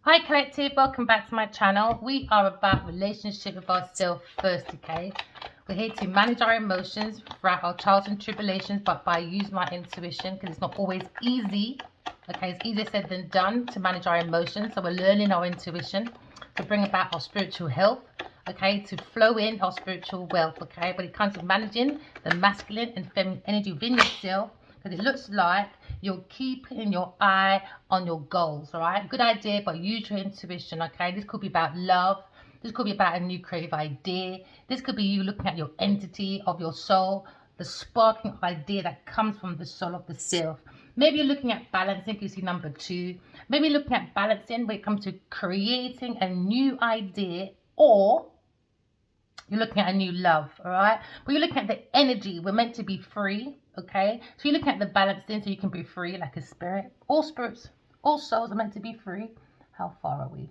Hi collective, welcome back to my channel. We are about relationship with ourselves first, okay? We're here to manage our emotions throughout our trials and tribulations, but by using our intuition, because it's not always easy, okay? It's easier said than done to manage our emotions. So we're learning our intuition to bring about our spiritual health, okay? To flow in our spiritual wealth, okay? But it comes to managing the masculine and feminine energy within yourself, because it looks like you're keeping your eye on your goals. All right, good idea, but use your intuition. Okay, this could be about love, this could be about a new creative idea, this could be you looking at your entity of your soul, the sparking idea that comes from the soul of the self. Maybe you're looking at balancing, you see number 2. Maybe you're looking at balancing when it comes to creating a new idea, or you're looking at a new love. All right, but you're looking at the energy. We're meant to be free, okay? So you're looking at the balancing so you can be free like a spirit. All spirits, all souls are meant to be free. How far are we?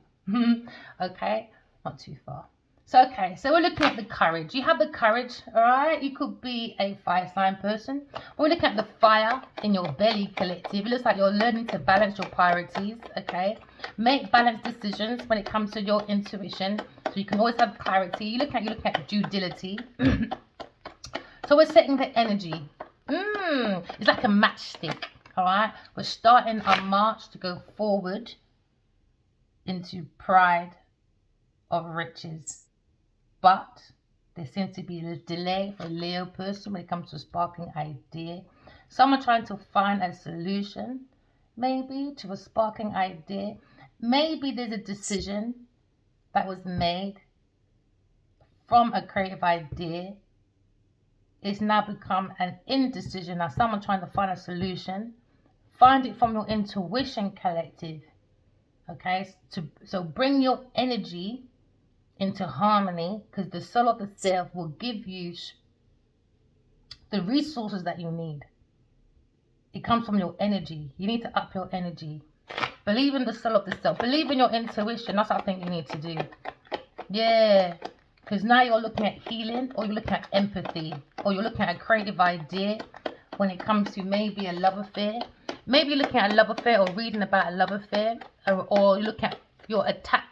Okay, not too far. So okay, so we're looking at the courage. You have the courage, all right? You could be a fire sign person. We're looking at the fire in your belly, collective. It looks like you're learning to balance your priorities, okay? Make balanced decisions when it comes to your intuition, so you can always have clarity. You're looking at due diligence. So we're setting the energy. It's like a matchstick, all right? We're starting our march to go forward into pride of riches. But there seems to be a delay for a Leo person when it comes to a sparkling idea. Someone trying to find a solution, maybe, to a sparkling idea. Maybe there's a decision that was made from a creative idea. It's now become an indecision. Now someone trying to find a solution. Find it from your intuition, collective. Okay, so bring your energy into harmony, because the soul of the self will give you the resources that you need. It comes from your energy. You need to up your energy. Believe in the soul of the self. Believe in your intuition. That's what I think you need to do. Yeah, because now you're looking at healing, or you're looking at empathy, or you're looking at a creative idea when it comes to maybe a love affair. Maybe you're looking at a love affair, or reading about a love affair, or you look at your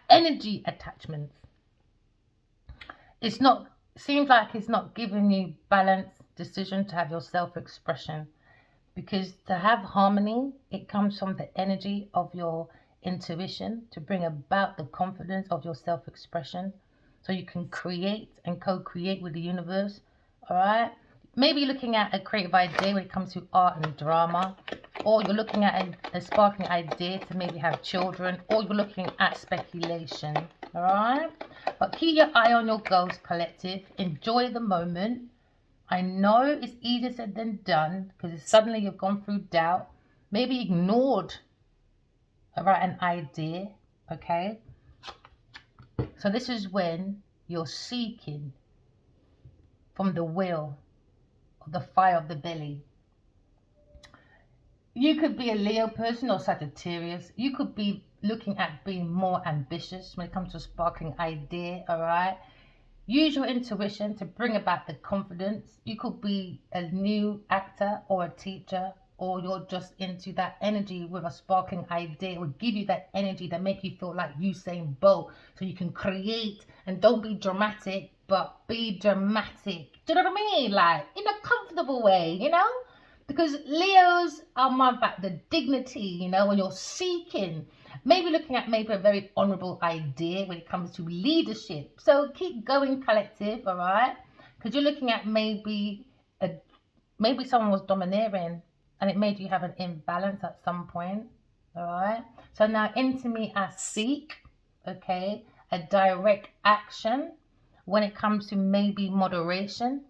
energy attachments. It's not, seems like it's not giving you balanced decision to have your self-expression, because to have harmony, it comes from the energy of your intuition to bring about the confidence of your self-expression, so you can create and co-create with the universe. All right, maybe you're looking at a creative idea when it comes to art and drama, or you're looking at a sparkling idea to maybe have children, or you're looking at speculation. All right, but keep your eye on your goals, collective. Enjoy the moment. I know it's easier said than done, because suddenly you've gone through doubt, maybe ignored, all right, an idea, okay? So this is when you're seeking from the will of the fire of the belly. You could be a Leo person or Sagittarius. You could be looking at being more ambitious when it comes to a sparkling idea, all right? Use your intuition to bring about the confidence. You could be a new actor or a teacher, or you're just into that energy with a sparkling idea. It would give you that energy that make you feel like Usain Bolt, so you can create. And don't be dramatic, but be dramatic. Do you know what I mean? Like, in a comfortable way, you know? Because Leos are more about the dignity, you know, when you're seeking. Maybe looking at maybe a very honorable idea when it comes to leadership. So keep going, collective, all right? Because you're looking at maybe someone was domineering, and it made you have an imbalance at some point, all right? So now into me, I seek, okay, a direct action when it comes to maybe moderation.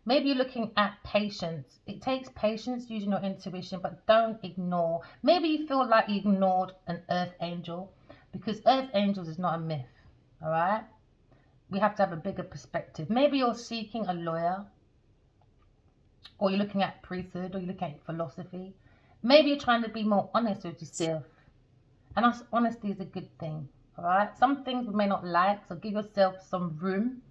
Maybe you're looking at patience. It takes patience using your intuition, but don't ignore. Maybe you feel like you ignored an earth angel, because earth angels is not a myth, all right? We have to have a bigger perspective. Maybe you're seeking a lawyer, or you're looking at priesthood, or you're looking at philosophy. Maybe you're trying to be more honest with yourself. And honesty is a good thing, all right? Some things we may not like, so give yourself some room,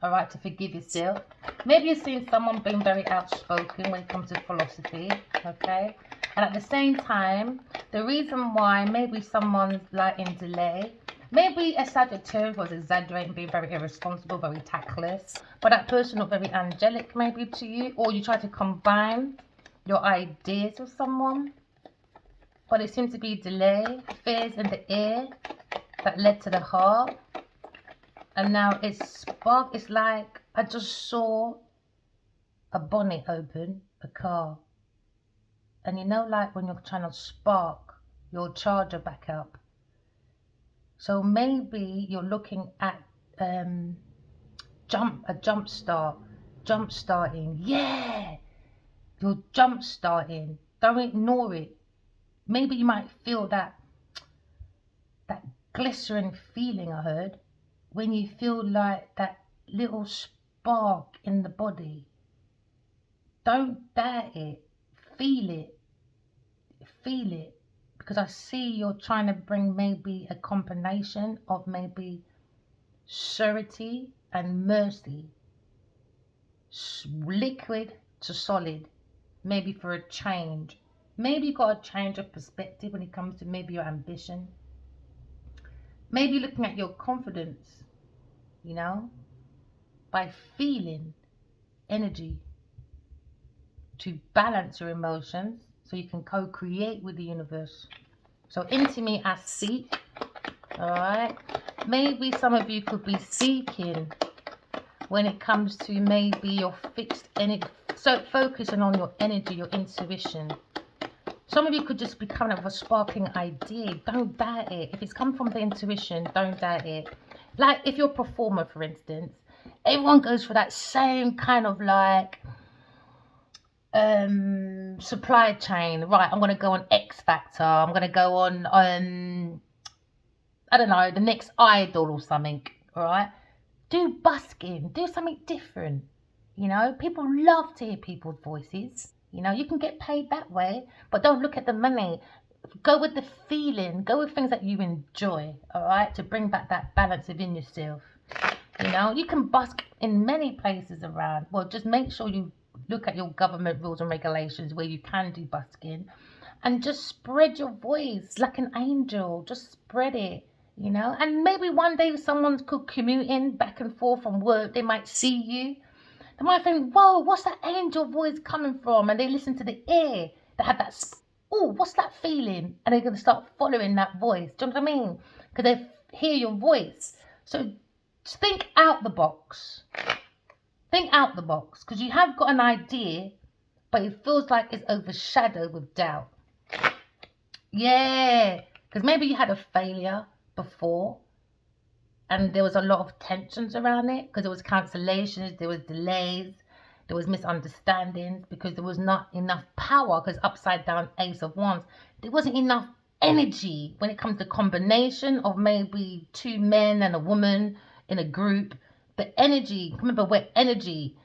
all right, to forgive yourself. Maybe you're seeing someone being very outspoken when it comes to philosophy, okay? And at the same time, the reason why maybe someone's like in delay, maybe a Sagittarius was exaggerating, being very irresponsible, very tactless, but that person not very angelic maybe to you, or you try to combine your ideas with someone, but it seems to be delay, fears in the air that led to the heart. And now it's spark. It's like I just saw a bonnet open, a car. And you know, like when you're trying to spark your charger back up. So maybe you're looking at jump starting. Yeah, you're jump starting. Don't ignore it. Maybe you might feel that glycerin feeling I heard, when you feel like that little spark in the body. Don't doubt it. Feel it. Feel it. Because I see you're trying to bring maybe a combination of maybe surety and mercy. Liquid to solid. Maybe for a change. Maybe you got a change of perspective when it comes to maybe your ambition. Maybe looking at your confidence, you know, by feeling energy to balance your emotions so you can co-create with the universe. So into me I seek, all right? Maybe some of you could be seeking when it comes to maybe your fixed energy. So focusing on your energy, your intuition. Some of you could just be coming up with a sparking idea. Don't doubt it. If it's come from the intuition, don't doubt it. Like if you're a performer, for instance, everyone goes for that same kind of like supply chain. Right, I'm going to go on X Factor. I'm going to go on, I don't know, the next Idol or something. All right. Do busking. Do something different. You know, people love to hear people's voices. You know, you can get paid that way, but don't look at the money. Go with the feeling. Go with things that you enjoy, all right, to bring back that balance within yourself. You know, you can busk in many places around. Well, just make sure you look at your government rules and regulations where you can do busking, and just spread your voice like an angel. Just spread it, you know. And maybe one day someone could commute in back and forth from work. They might see you. They might think, whoa, what's that angel voice coming from? And they listen to the ear that had that, oh, what's that feeling? And they're going to start following that voice. Do you know what I mean? Because they hear your voice. So just think out the box. Think out the box. Because you have got an idea, but it feels like it's overshadowed with doubt. Yeah. Because maybe you had a failure before. And there was a lot of tensions around it because there was cancellations, there was delays, there was misunderstandings because there was not enough power, because upside down Ace of Wands, there wasn't enough energy when it comes to combination of maybe two men and a woman in a group. The energy, remember, we're energy,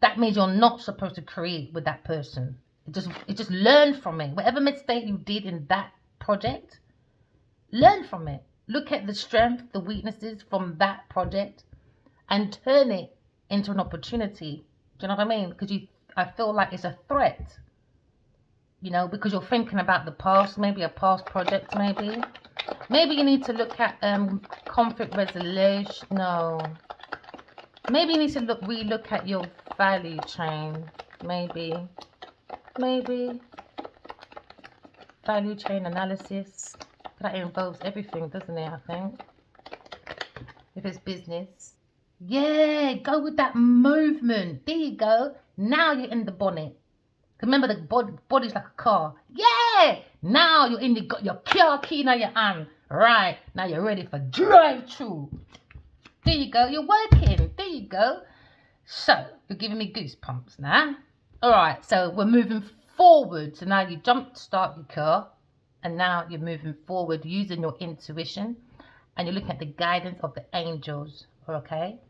that means you're not supposed to create with that person. It just learn from it. Whatever mistake you did in that project, learn from it. Look at the strength, the weaknesses from that project and turn it into an opportunity. Do you know what I mean? Because I feel like it's a threat, you know, because you're thinking about the past, maybe a past project, maybe. Maybe you need to look at conflict resolution. No. Maybe you need to relook at your value chain. Maybe. Value chain analysis. That involves everything, doesn't it, I think? If it's business. Yeah, go with that movement. There you go. Now you're in the bonnet. Remember, the body's like a car. Yeah! Now you're in, you got your car key in your hand. Right, now you're ready for drive-through. There you go, you're working. There you go. So, you're giving me goosebumps now. Alright, so we're moving forward. So now you jump start your car. And now you're moving forward using your intuition. And you're looking at the guidance of the angels. Okay?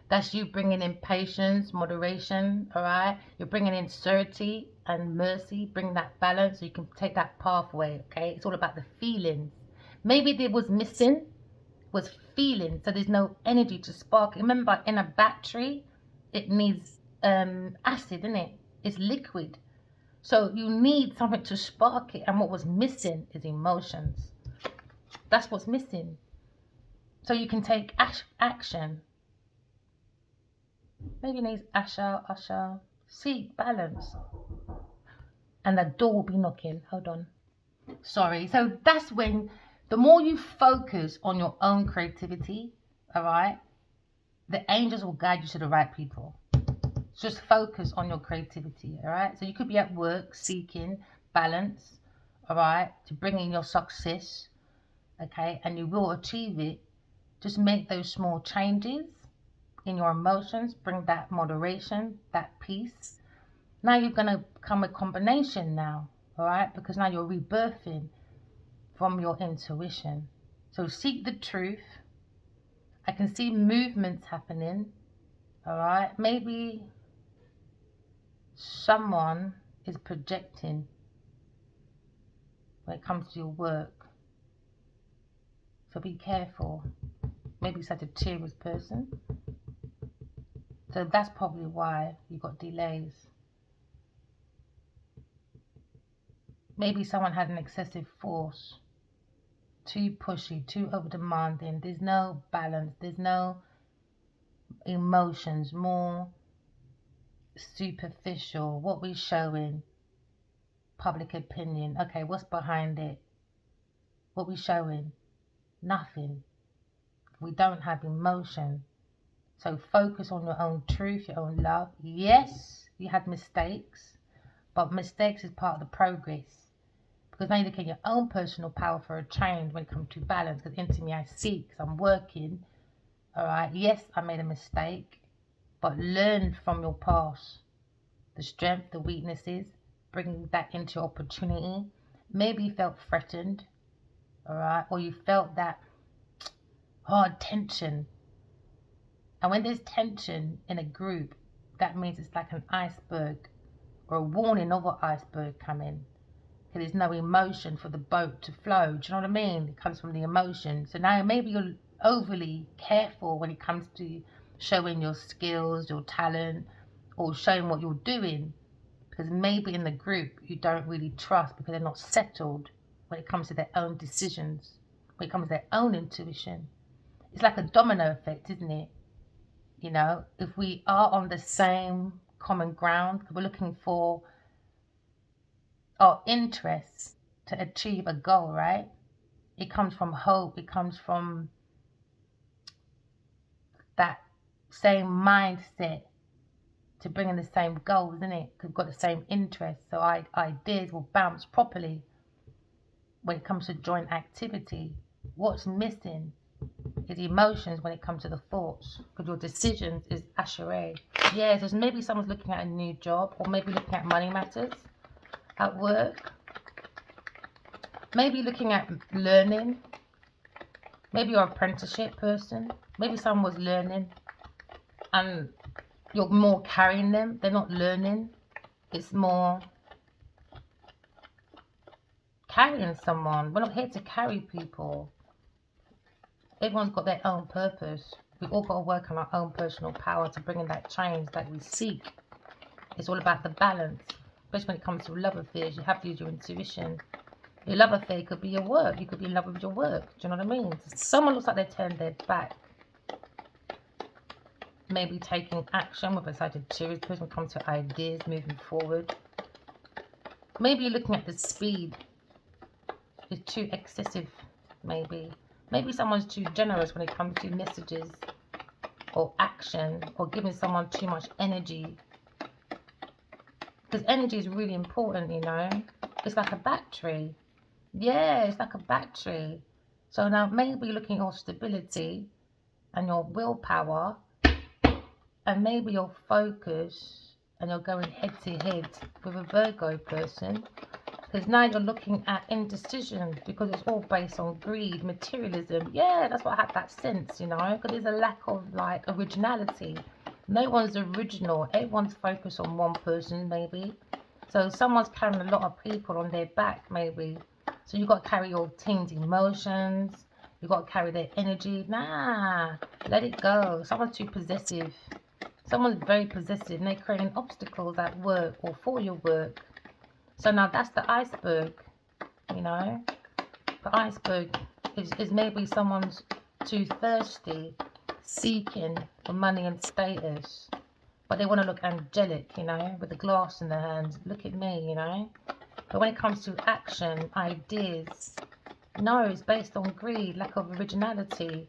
That's you bringing in patience, moderation. Alright? You're bringing in certainty and mercy. Bring that balance so you can take that pathway. Okay? It's all about the feelings. Maybe there was missing was feeling. So there's no energy to spark. Remember, in a battery, it needs acid, isn't it? It's liquid. So you need something to spark it, and what was missing is emotions. That's what's missing. So you can take action. Maybe it needs Asha, seek balance. And the door will be knocking. Hold on. Sorry. So that's when, the more you focus on your own creativity, all right, the angels will guide you to the right people. Just focus on your creativity, all right? So you could be at work seeking balance, all right, to bring in your success, okay, and you will achieve it. Just make those small changes in your emotions, bring that moderation, that peace. Now you're going to become a combination now, all right, because now you're rebirthing from your intuition. So seek the truth. I can see movements happening, all right? Maybe someone is projecting when it comes to your work. So be careful. Maybe such a Sagittarius person. So that's probably why you got delays. Maybe someone had an excessive force. Too pushy, too over demanding. There's no balance. There's no emotions. More superficial. What we're showing. Public opinion. Okay, what's behind it? What we showing? Nothing. We don't have emotion. So focus on your own truth, your own love. Yes, you had mistakes, but mistakes is part of the progress. Because now you look at your own personal power for a change when it comes to balance. Because into me I seek, because I'm working. Alright, yes, I made a mistake, but learn from your past. The strength, the weaknesses, bring that into opportunity. Maybe you felt threatened, alright, or you felt that hard tension. And when there's tension in a group, that means it's like an iceberg or a warning of an iceberg coming. Because there's no emotion for the boat to flow. Do you know what I mean? It comes from the emotion. So now maybe you're overly careful when it comes to showing your skills, your talent, or showing what you're doing. Because maybe in the group you don't really trust because they're not settled when it comes to their own decisions, when it comes to their own intuition. It's like a domino effect, isn't it? You know, if we are on the same common ground, we're looking for our interests to achieve a goal, right? It comes from hope. It comes from that same mindset to bring in the same goals, isn't it? Because we've got the same interests. So ideas will bounce properly when it comes to joint activity. What's missing is emotions when it comes to the thoughts, because your decisions is Asheray. Yeah, so maybe someone's looking at a new job, or maybe looking at money matters at work. Maybe looking at learning. Maybe you're an apprenticeship person. Maybe someone was learning and you're more carrying them. They're not learning. It's more carrying someone. We're not here to carry people. Everyone's got their own purpose. We've all got to work on our own personal power to bring in that change that we seek. It's all about the balance. Especially when it comes to love affairs, you have to use your intuition. Your love affair could be your work. You could be in love with your work. Do you know what I mean? Someone looks like they turned their back. Maybe taking action with a Sagittarius person when it comes to ideas moving forward. Maybe you're looking at the speed. It's too excessive, maybe. Maybe someone's too generous when it comes to messages or action, or giving someone too much energy. Because energy is really important, you know. It's like a battery. Yeah, it's like a battery. So now maybe you're looking at your stability and your willpower, and maybe your focus, and you're going head to head with a Virgo person. Because now you're looking at indecision, because it's all based on greed, materialism. Yeah, that's what I had that sense, you know, because there's a lack of like originality. No one's original. Everyone's focused on one person, maybe. So someone's carrying a lot of people on their back, maybe. So you've got to carry your team's emotions. You've got to carry their energy. Nah, let it go. Someone's too possessive. Someone's very possessive and they're creating obstacles at work or for your work. So now that's the iceberg, you know. The iceberg is maybe someone's too thirsty, seeking for money and status, but they want to look angelic, you know, with the glass in their hands. Look at me, you know. But when it comes to action, ideas, no, it's based on greed, lack of originality.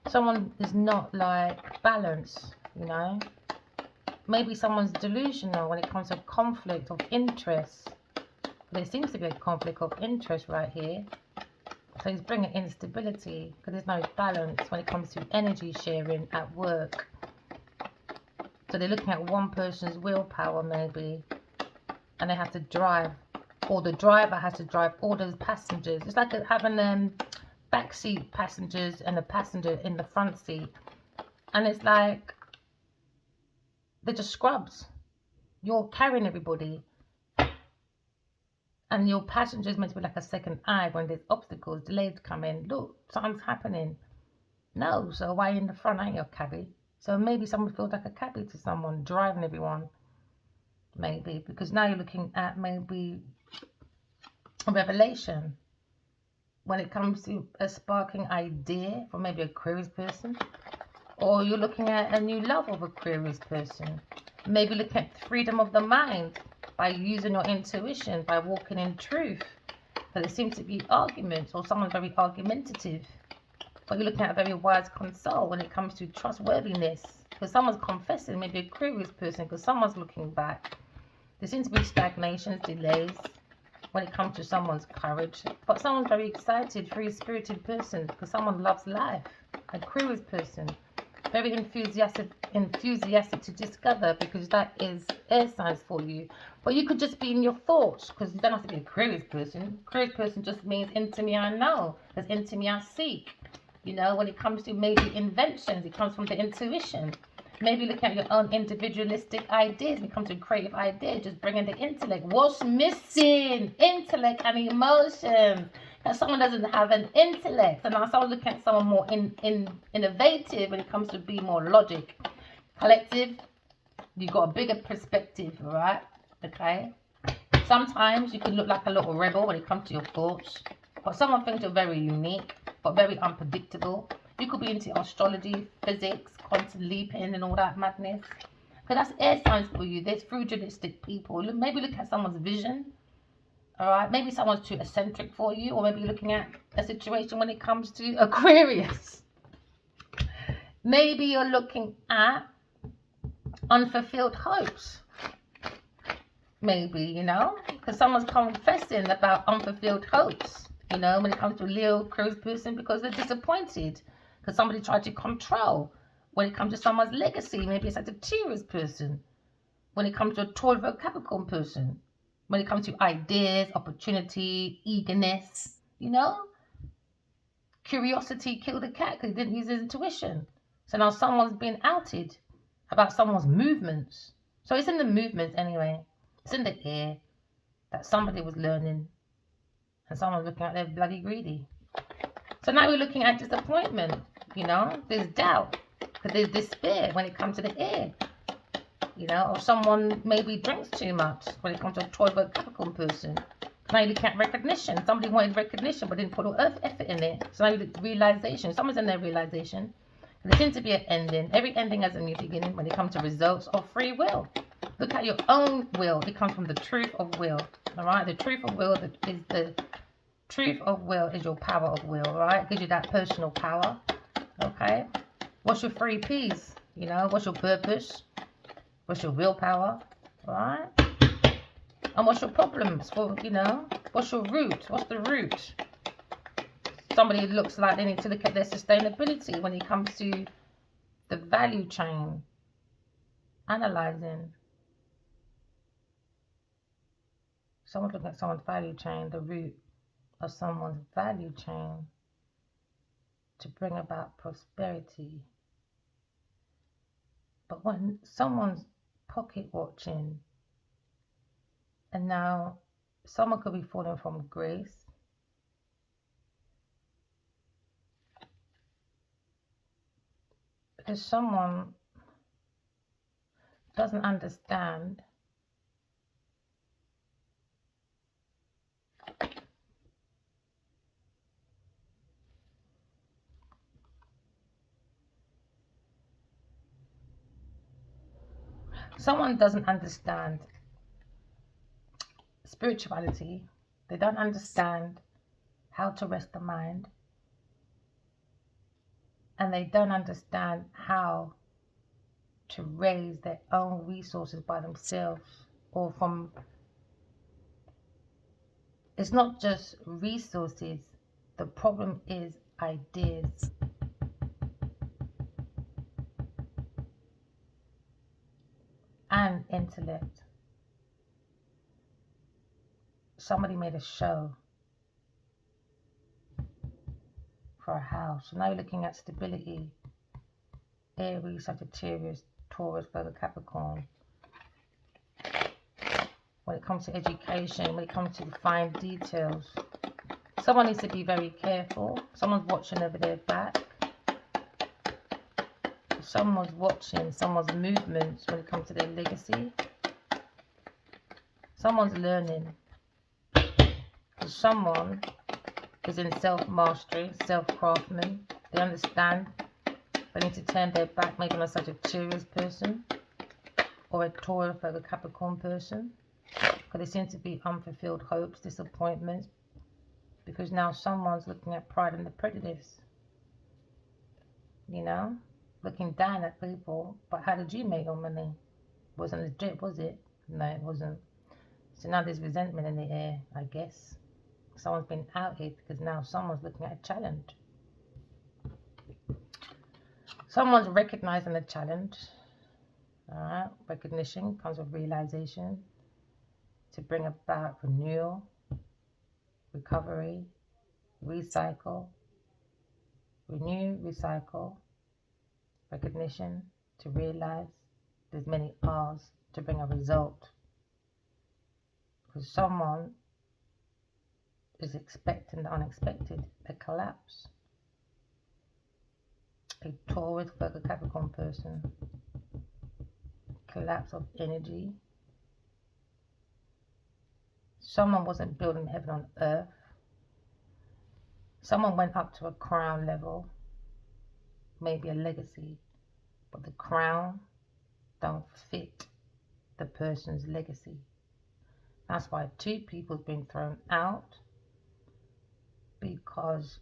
Someone is not like balanced, you know. Maybe someone's delusional when it comes to conflict of interest. There seems to be a conflict of interest right here. So he's bringing instability because there's no balance when it comes to energy sharing at work. So they're looking at one person's willpower maybe, and they have to drive, or the driver has to drive all those passengers. It's like having backseat passengers and a passenger in the front seat, and it's like they're just scrubs. You're carrying everybody, and your passenger is meant to be like a second eye when there's obstacles, delays come in. Look, something's happening. No, so why in the front? Ain't your cabbie? So maybe someone feels like a cabbie to someone driving everyone. Maybe because now you're looking at maybe a revelation when it comes to a sparking idea from maybe a Aquarius person, or you're looking at a new love of a Aquarius person. Maybe look at freedom of the mind by using your intuition, by walking in truth. But there seems to be arguments, or someone very argumentative. But you're looking at a very wise console when it comes to trustworthiness, because someone's confessing, maybe a Aquarius person, because someone's looking back. There seems to be stagnations, delays when it comes to someone's courage, but someone's very excited, free-spirited person, because someone loves life. A Aquarius person, very enthusiastic to discover, because that is air signs for you. But you could just be in your thoughts, because you don't have to be a Aquarius person. Aquarius person just means into me I know, because into me I seek. You know, when it comes to maybe inventions, it comes from the intuition. Maybe look at your own individualistic ideas. When it comes to creative ideas, just bringing the intellect. What's missing? Intellect and emotions. And someone doesn't have an intellect. And now someone looking at someone more innovative when it comes to be more logic. Collective, you've got a bigger perspective, right? Okay. Sometimes you can look like a little rebel when it comes to your thoughts. But someone thinks you're very unique, but very unpredictable. You could be into astrology, physics, quantum leaping and all that madness. Because that's air signs for you. There's fruitalistic people. Maybe look at someone's vision. Alright, maybe someone's too eccentric for you. Or maybe you're looking at a situation when it comes to Aquarius. Maybe you're looking at unfulfilled hopes. Maybe, you know. Because someone's confessing about unfulfilled hopes. You know, when it comes to a Leo Aquarius person, because they're disappointed. Because somebody tried to control. When it comes to someone's legacy, maybe it's like a Taurus person. When it comes to a Tauro Capricorn person. When it comes to ideas, opportunity, eagerness, you know. Curiosity killed the cat because he didn't use his intuition. So now someone's been outed about someone's movements. So it's in the movements anyway. It's in the air that somebody was learning. And someone's looking at they're bloody greedy. So now we're looking at disappointment, you know. There's doubt, because there's despair when it comes to the air. You know, or someone maybe drinks too much when it comes to a Tauro Capricorn person. Now you look at recognition. Somebody wanted recognition but didn't put all effort in it. So now you look at realization. Someone's in their realization. There seems to be an ending. Every ending has a new beginning when it comes to results of free will. Look at your own will. It comes from the truth of will. Alright, the truth of will is the truth of will is your power of will, right? It gives you that personal power. Okay. What's your 3 P's? You know, what's your purpose? What's your willpower? Right? And what's your problems? Well, you know, what's your root? What's the root? Somebody looks like they need to look at their sustainability when it comes to the value chain. Analyzing. Someone's looking at someone's value chain, the root of someone's value chain to bring about prosperity. But when someone's pocket watching, and now someone could be falling from grace, because someone doesn't understand someone doesn't understand spirituality, they don't understand how to rest the mind, and they don't understand how to raise their own resources by themselves, or from, it's not just resources, the problem is ideas. And intellect. Somebody made a show for a house. So now you're looking at stability, Aries, Sagittarius, Taurus, Virgo, Capricorn. When it comes to education, when it comes to the fine details, someone needs to be very careful. Someone's watching over their back. Someone's watching someone's movements when it comes to their legacy. Someone's learning. Someone is in self-mastery, self-craftsman. They understand they need to turn their back maybe on a Sagittarius person or a Taurus or a Capricorn person, because there seems to be unfulfilled hopes, disappointments, because now someone's looking at Pride and the Prejudice, you know, looking down at people. But how did you make your money? Wasn't legit, was it? No, it wasn't. So now there's resentment in the air, I guess. Someone's been outed because now someone's looking at a challenge. Someone's recognizing a challenge. Alright, recognition comes with realization to bring about renewal, recovery, recycle, renew, recycle, recognition to realize. There's many R's to bring a result. Because someone is expecting the unexpected, a collapse. A Taurus, Virgo, Capricorn person. Collapse of energy. Someone wasn't building heaven on earth. Someone went up to a crown level, maybe a legacy, but the crown don't fit the person's legacy. That's why two people have been thrown out, because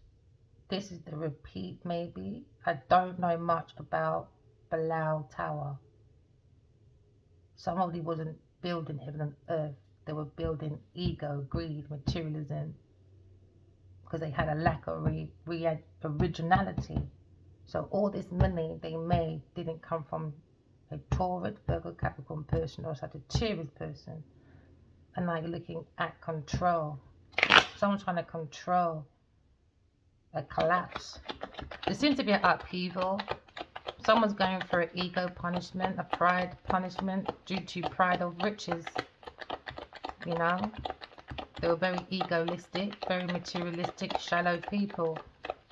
this is the repeat maybe. I don't know much about Bilal Tower. Somebody wasn't building heaven on earth. They were building ego, greed, materialism, because they had a lack of originality. So all this money they made didn't come from a Taurus, Virgo, Capricorn person or a Sagittarius person. And now you're looking at control. Someone's trying to control a collapse. There seems to be an upheaval. Someone's going for an ego punishment, a pride punishment due to pride of riches. You know, they were very egoistic, very materialistic, shallow people.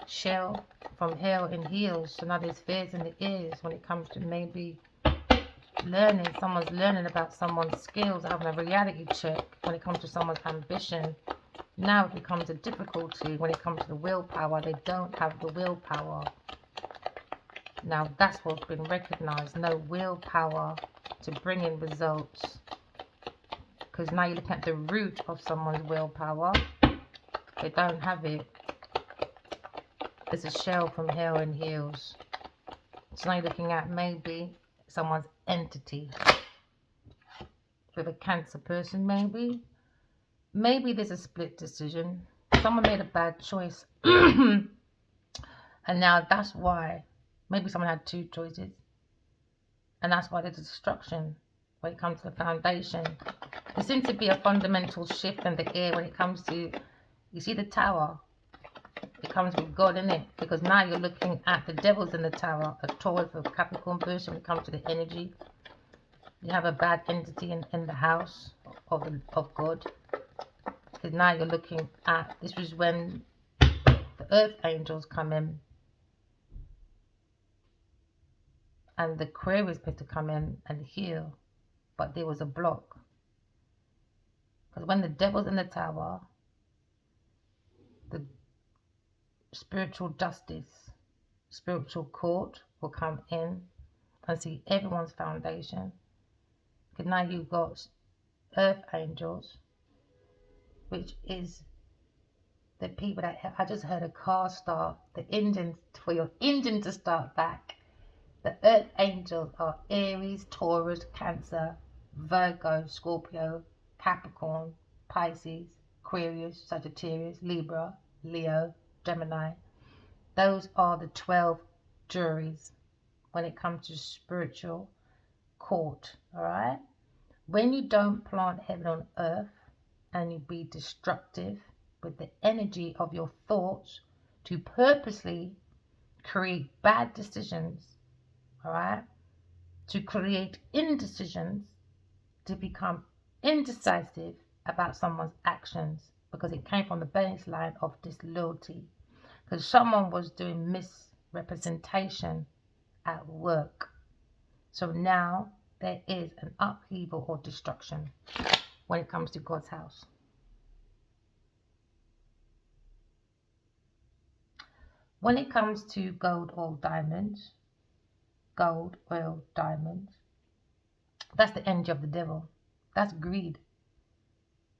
Shell from hell in heels. So now there's fears in the ears when it comes to maybe learning. Someone's learning about someone's skills, having a reality check when it comes to someone's ambition. Now it becomes a difficulty when it comes to the willpower. They don't have the willpower. Now that's what's been recognized. No willpower to bring in results. Because now you're looking at the root of someone's willpower. They don't have it. It's a shell from hell in heels. So now you're looking at maybe someone's entity. With a Cancer person maybe. Maybe there's a split decision. Someone made a bad choice. And now that's why. Maybe someone had two choices. And that's why there's a destruction when it comes to the foundation. There seems to be a fundamental shift in the air when it comes to, you see the tower? It comes with God in it. Because now you're looking at the devils in the tower. A Taurus or Capricorn person when it comes to the energy. You have a bad entity in the house of God. Because now you're looking at, this was when the earth angels come in. And the queer was supposed to come in and heal. But there was a block. Because when the devil's in the tower, the spiritual justice, spiritual court will come in and see everyone's foundation. Because now you've got earth angels, which is the people that I just heard a car start, the engine, for your engine to start back. The earth angels are Aries, Taurus, Cancer, Virgo, Scorpio, Capricorn, Pisces, Aquarius, Sagittarius, Libra, Leo, Gemini. Those are the 12 juries when it comes to spiritual court. All right. When you don't plant heaven on earth and you be destructive with the energy of your thoughts to purposely create bad decisions, all right, to create indecisions, to become indecisive about someone's actions, because it came from the baseline of disloyalty, because someone was doing misrepresentation at work. So now there is an upheaval or destruction when it comes to God's house. When it comes to gold, oil, diamonds, that's the energy of the devil. That's greed.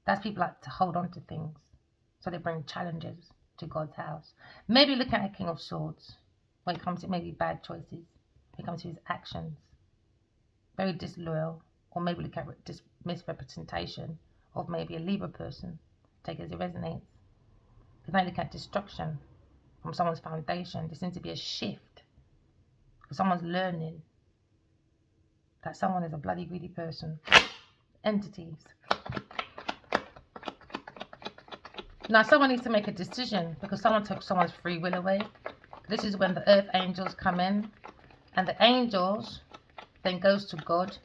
That's people like to hold on to things. So they bring challenges to God's house. Maybe look at a King of Swords when it comes to maybe bad choices, when it comes to his actions. Very disloyal. Or maybe look at misrepresentation of maybe a Libra person. Take it as it resonates. Because now you look at destruction from someone's foundation. There seems to be a shift. Because someone's learning that someone is a bloody greedy person. Entities. Now someone needs to make a decision because someone took someone's free will away. This is when the earth angels come in, and the angels then goes to God,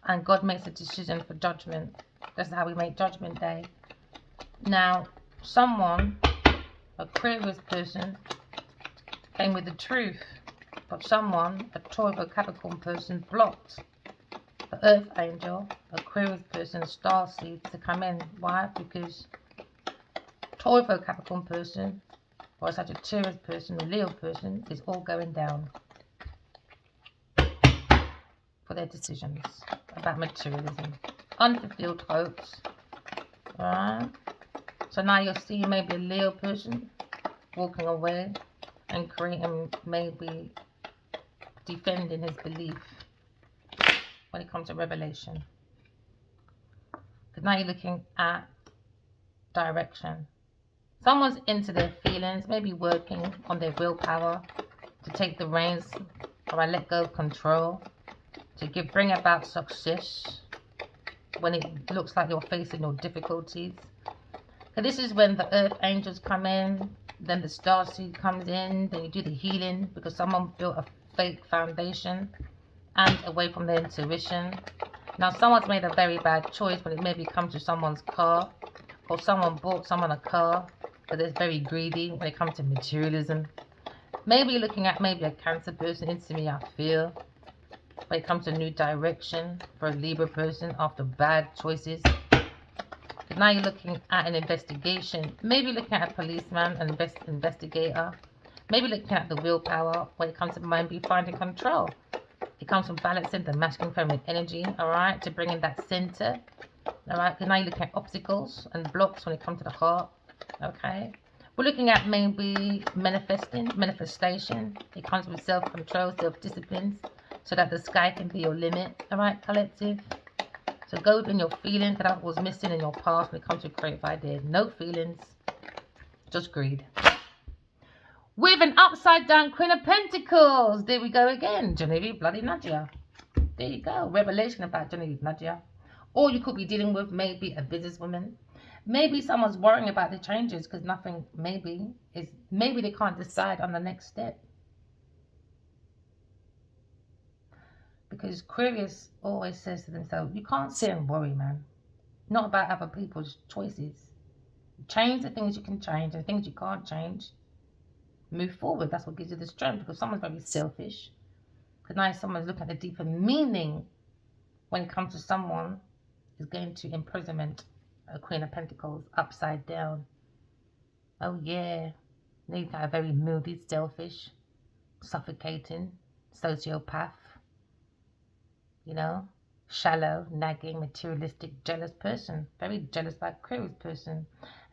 and God makes a decision for judgment. That's how we make Judgment Day. Now someone, a Aquarius person, came with the truth, but someone, a Tauro Capricorn person, blocked the earth angel, Aquarius person, star seed to come in. Why? Because Tauro Capricorn person, or a Sagittarius person, or Leo person, is all going down for their decisions about materialism, unfulfilled hopes. Alright? So now you're seeing maybe a Leo person walking away and creating, maybe defending his belief when it comes to revelation. Because now you're looking at direction. Someone's into their feelings, maybe working on their willpower to take the reins, or let go of control, to bring about success when it looks like you're facing your difficulties. So this is when the earth angels come in, then the star seed comes in, then you do the healing because someone built a fake foundation and away from their intuition. Now someone's made a very bad choice when it maybe comes to someone's car, or someone bought someone a car, but they're very greedy when it comes to materialism. Maybe you're looking at maybe a Cancer person, into me I feel, when it comes to new direction for a Libra person after bad choices. But now you're looking at an investigation. Maybe looking at a policeman, an investigator. Maybe looking at the willpower when it comes to maybe finding control. It comes from balancing the masculine feminine energy, alright, to bring in that center. Alright, because now you're looking at obstacles and blocks when it comes to the heart. Okay, we're looking at maybe manifestation. It comes with self-control, self-discipline, so that the sky can be your limit. Alright, collective. So go within your feelings that was missing in your past when it comes to creative ideas. No feelings, just greed. With an upside down Queen of Pentacles. There we go again. Genevieve bloody Nadia. There you go. Revelation about Genevieve Nadia. Or you could be dealing with maybe a businesswoman. Maybe someone's worrying about the changes because nothing maybe they can't decide on the next step. Because Aquarius always says to themselves, you can't sit and worry, man. Not about other people's choices. Change the things you can change and things you can't change. Move forward. That's what gives you the strength, because someone's very selfish. Because now someone's looking at the deeper meaning when it comes to someone is going to imprisonment. A Queen of Pentacles upside down. Oh yeah. Now you've got a very moody, selfish, suffocating, sociopath. You know, shallow, nagging, materialistic, jealous person. Very jealous like Aquarius person.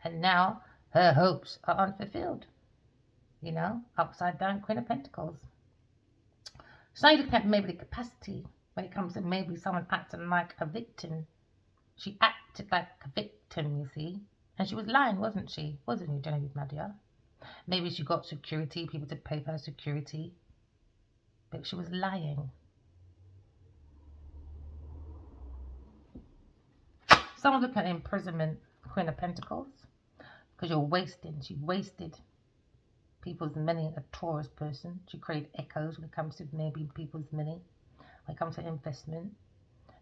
And now her hopes are unfulfilled. You know, upside down Queen of Pentacles. So now you look at maybe the capacity when it comes to maybe someone acting like a victim. She acted like a victim, you see. And she was lying, wasn't she? Wasn't you, Genevieve Nadia? Maybe she got security, people to pay for her security. But she was lying. Someone's looking at imprisonment, Queen of Pentacles. Because you're wasting. She wasted people's money, a Taurus person. She created echoes when it comes to maybe people's money. When it comes to investment.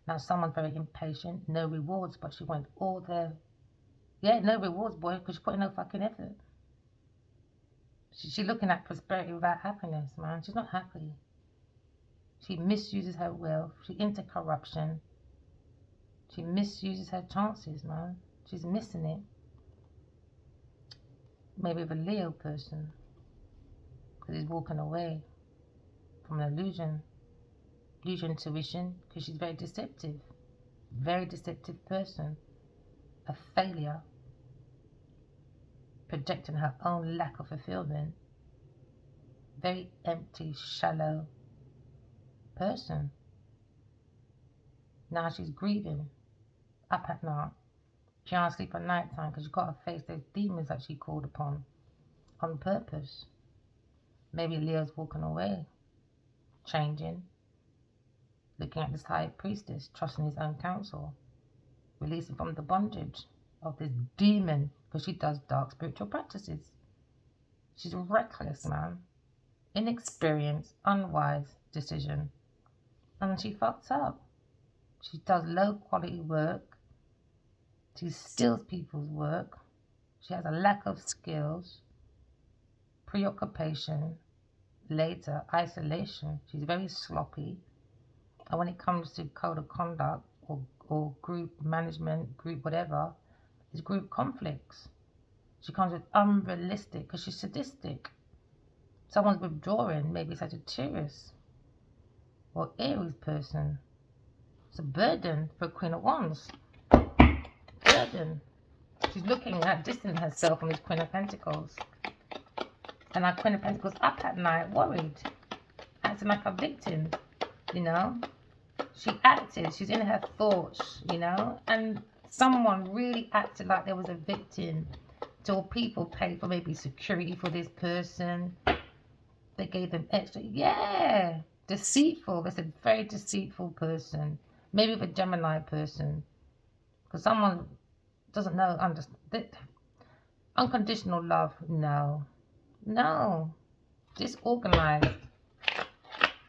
Now someone's very impatient. No rewards, but she went all the... Yeah, no rewards, boy, because she put in no fucking effort. She's looking at prosperity without happiness, man. She's not happy. She misuses her wealth. She's into corruption. She misuses her chances, man. She's missing it. Maybe with a Leo person. Because he's walking away from an illusion. Lose your intuition because she's very deceptive. Very deceptive person. A failure. Projecting her own lack of fulfillment. Very empty, shallow person. Now she's grieving. Up at night. She can't sleep at night time because she's got to face those demons that she called upon. On purpose. Maybe Leo's walking away. Changing. Looking at this high priestess. Trusting his own counsel. Releasing from the bondage of this demon. Because she does dark spiritual practices. She's reckless, man. Inexperienced, unwise decision. And she fucks up. She does low quality work. She steals people's work. She has a lack of skills. Preoccupation. Later, isolation. She's very sloppy. And when it comes to code of conduct or group management, group whatever, it's group conflicts. She comes with unrealistic because she's sadistic. Someone's withdrawing, maybe Sagittarius or Aries person. It's a burden for Queen of Wands. Burden. She's looking at distancing herself from this Queen of Pentacles. And our Queen of Pentacles up at night, worried. Acting like a victim, you know. She acted, she's in her thoughts, you know. And someone really acted like there was a victim. So people paid for maybe security for this person. They gave them extra. Yeah. Deceitful. That's a very deceitful person. Maybe with a Gemini person. Because someone doesn't know, understand. Unconditional love, no. No. Disorganized.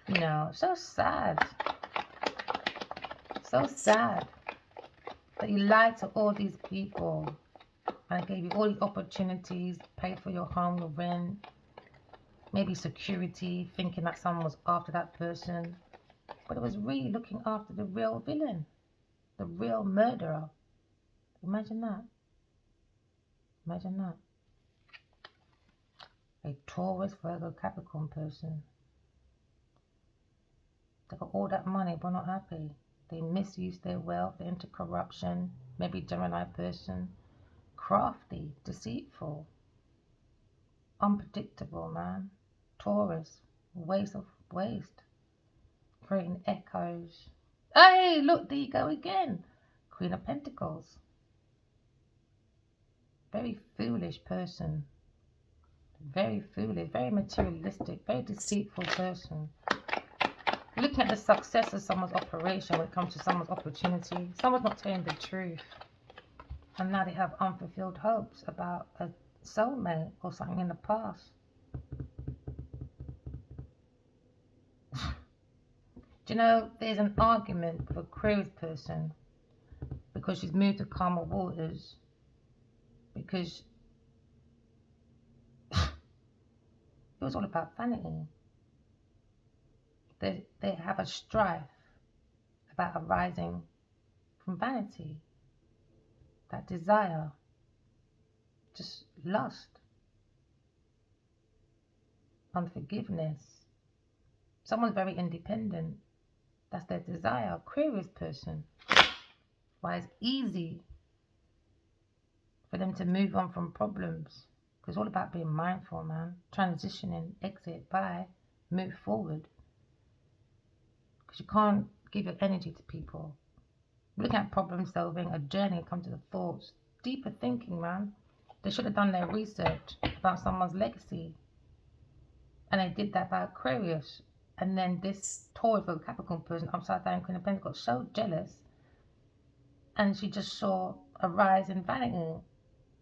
No. So sad. So sad. That you lied to all these people. And I gave you all these opportunities. Paid for your home, your rent. Maybe security. Thinking that someone was after that person. But it was really looking after the real villain. The real murderer. Imagine that. Imagine that. A Taurus, Virgo, Capricorn person. They got all that money but not happy. They misuse their wealth. They're into corruption. Maybe Gemini person. Crafty, deceitful. Unpredictable, man. Taurus. Waste. Creating echoes. Hey, look, there you go again. Queen of Pentacles. Very foolish person. Very foolish, very materialistic, very deceitful person. Looking at the success of someone's operation when it comes to someone's opportunity. Someone's not telling the truth. And now they have unfulfilled hopes about a soulmate or something in the past. Do you know, there's an argument with a Aquarius person because she's moved to calmer waters. Because it was all about vanity. They have a strife about arising from vanity. That desire. Just lust. Unforgiveness. Someone's very independent. That's their desire. Aquarius person. Why it's easy for them to move on from problems. Because it's all about being mindful, man. Transitioning, exit, bye, move forward. Because you can't give your energy to people. Looking at problem solving, a journey, come to the thoughts. Deeper thinking, man. They should have done their research about someone's legacy. And they did that by Aquarius. And then this Taurus or Capricorn person, upside down Queen of Pentacles, got so jealous. And she just saw a rise in vanity.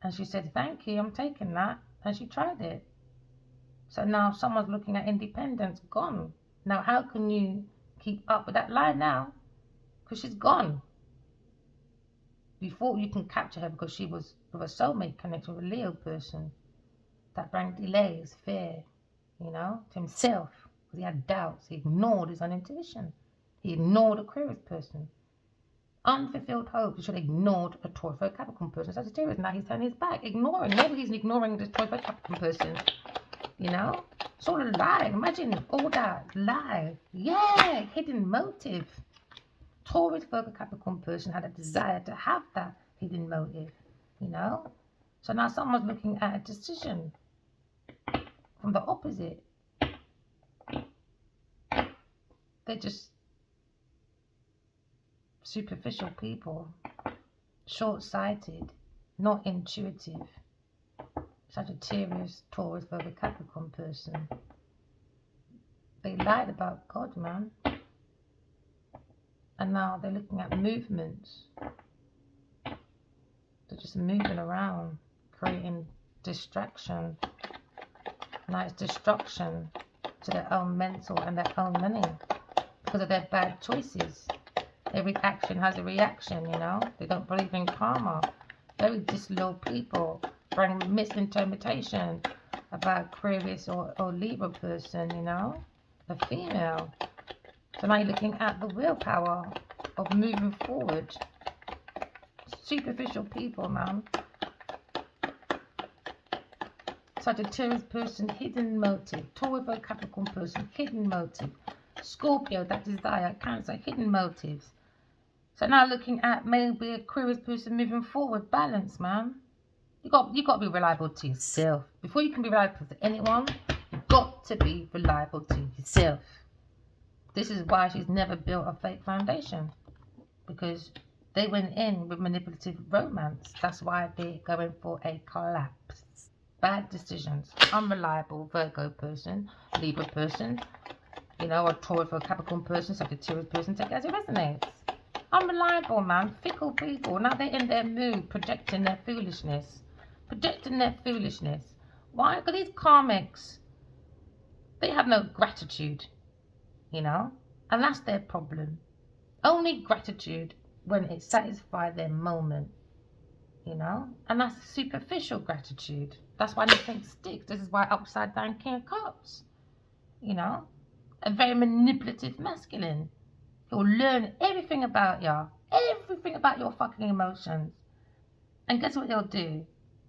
And she said, thank you, I'm taking that. And she tried it. So now someone's looking at independence, gone. Now how can you keep up with that lie now? Because she's gone. Before you can capture her because she was with a soulmate connection with a Leo person. That brought delays, fear, to himself. Because he had doubts. He ignored his own intuition. He ignored a Aquarius person. Unfulfilled hopes. He should have ignored a Taurus or Capricorn person. Sagittarius, now he's turning his back. Ignoring. Maybe he's ignoring the Taurus or Capricorn person. It's all a lie. Imagine all that lie. Yeah, hidden motive. Taurus, Virgo, Capricorn person had a desire to have that hidden motive, So now someone's looking at a decision from the opposite. They're just superficial people, short-sighted, not intuitive. Sagittarius, Taurus, Virgo, Capricorn person. They lied about God, man. And now they're looking at movements. They're just moving around, creating distraction. Now it's destruction to their own mental and their own money because of their bad choices. Every action has a reaction, They don't believe in karma. Very disloyal people bring misinterpretation about Aquarius or Libra person, a female. So now you're looking at the willpower of moving forward. Superficial people, man. Sagittarius person, hidden motive. Taurus, Capricorn person, hidden motive. Scorpio, that desire. Cancer, hidden motives. So now looking at maybe Aquarius person moving forward. Balance, man. You got to be reliable to yourself. Before you can be reliable to anyone, you've got to be reliable to yourself. This is why she's never built a fake foundation. Because they went in with manipulative romance. That's why they're going for a collapse. Bad decisions. Unreliable Virgo person, Libra person, or Taurus or Capricorn person, Sagittarius person. Take it as it resonates. Unreliable, man. Fickle people. Now they're in their mood, projecting their foolishness. Why? Because these karmics, they have no gratitude. And that's their problem. Only gratitude when it satisfies their moment, and that's superficial gratitude. That's why nothing sticks. This is why upside down King of Cups, a very manipulative masculine. He'll learn everything about you, everything about your fucking emotions, and guess what he'll do?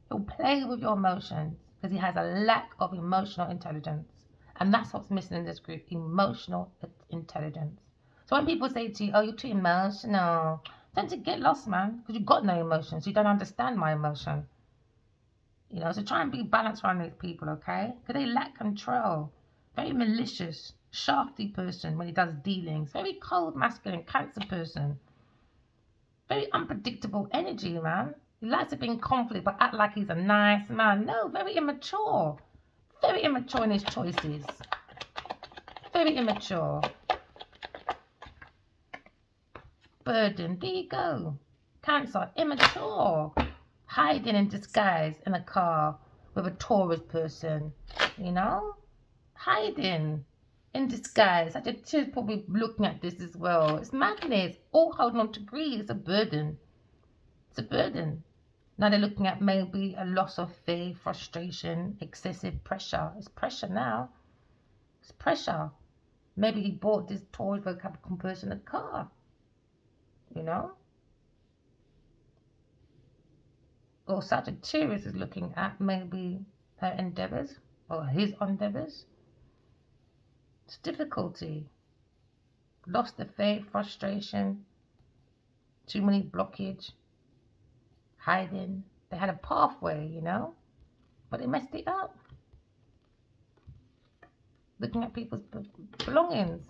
He'll play with your emotions because he has a lack of emotional intelligence. And that's what's missing in this group, emotional intelligence. So when people say to you, oh, you're too emotional, don't you get lost, man, because you've got no emotions. You don't understand my emotion. So try and be balanced around these people, okay? Because they lack control. Very malicious, shafty person when he does dealings. Very cold, masculine, Cancer person. Very unpredictable energy, man. He likes to be in conflict but act like he's a nice man. No, very immature. Very immature in his choices. Very immature. Burden. There you go. Cancer. Immature. Hiding in disguise in a car with a Taurus person. Hiding in disguise. Sagittarius probably looking at this as well. It's madness. All holding on to greed. It's a burden. It's a burden. Now they're looking at maybe a loss of faith, frustration, excessive pressure. It's pressure now. It's pressure. Maybe he bought this Taurus for a Capricorn person a car. Or Sagittarius is looking at maybe her endeavors or his endeavors. It's difficulty. lost the faith, frustration, too many blockage, hiding. They had a pathway, you know, but they messed it up. Looking at people's belongings.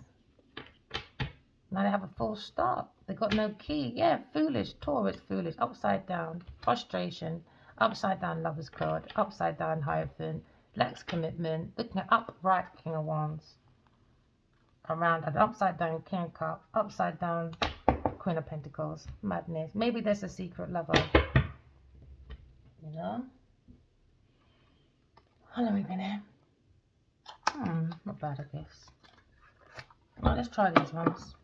Now they have a full stop. They got no key. Yeah, foolish. Taurus, foolish. Upside down. Frustration. Upside down Lover's card. Upside down Hierophant. Lacks commitment. Looking at upright King of Wands. Around an upside down King of Cups. Upside down Queen of Pentacles. Madness. Maybe there's a secret lover. You know? Hold on a minute. Not bad, I guess. Right, let's try these ones.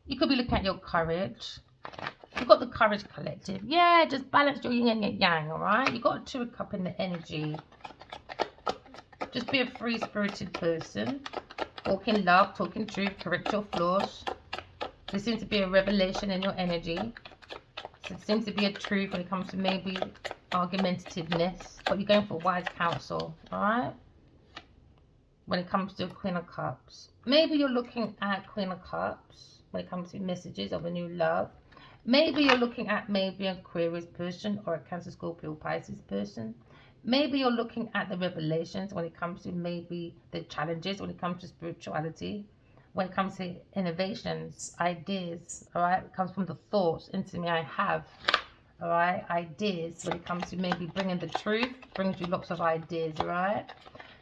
You could be looking at your courage. You've got the Courage Collective. Yeah, just balance your yin and your yang, alright? You've got a Two of Cups in the energy. Just be a free-spirited person. Talking love, talking truth, correct your flaws. There seems to be a revelation in your energy. So there seems to be a truth when it comes to maybe argumentativeness. But you're going for wise counsel, alright? When it comes to Queen of Cups. Maybe you're looking at Queen of Cups when it comes to messages of a new love. Maybe you're looking at maybe an Aquarius person or a Cancer, Scorpio, Pisces person. Maybe you're looking at the revelations when it comes to maybe the challenges when it comes to spirituality. When it comes to innovations, ideas, all right? It comes from the thoughts into me I have, all right? Ideas when it comes to maybe bringing the truth, brings you lots of ideas, all right?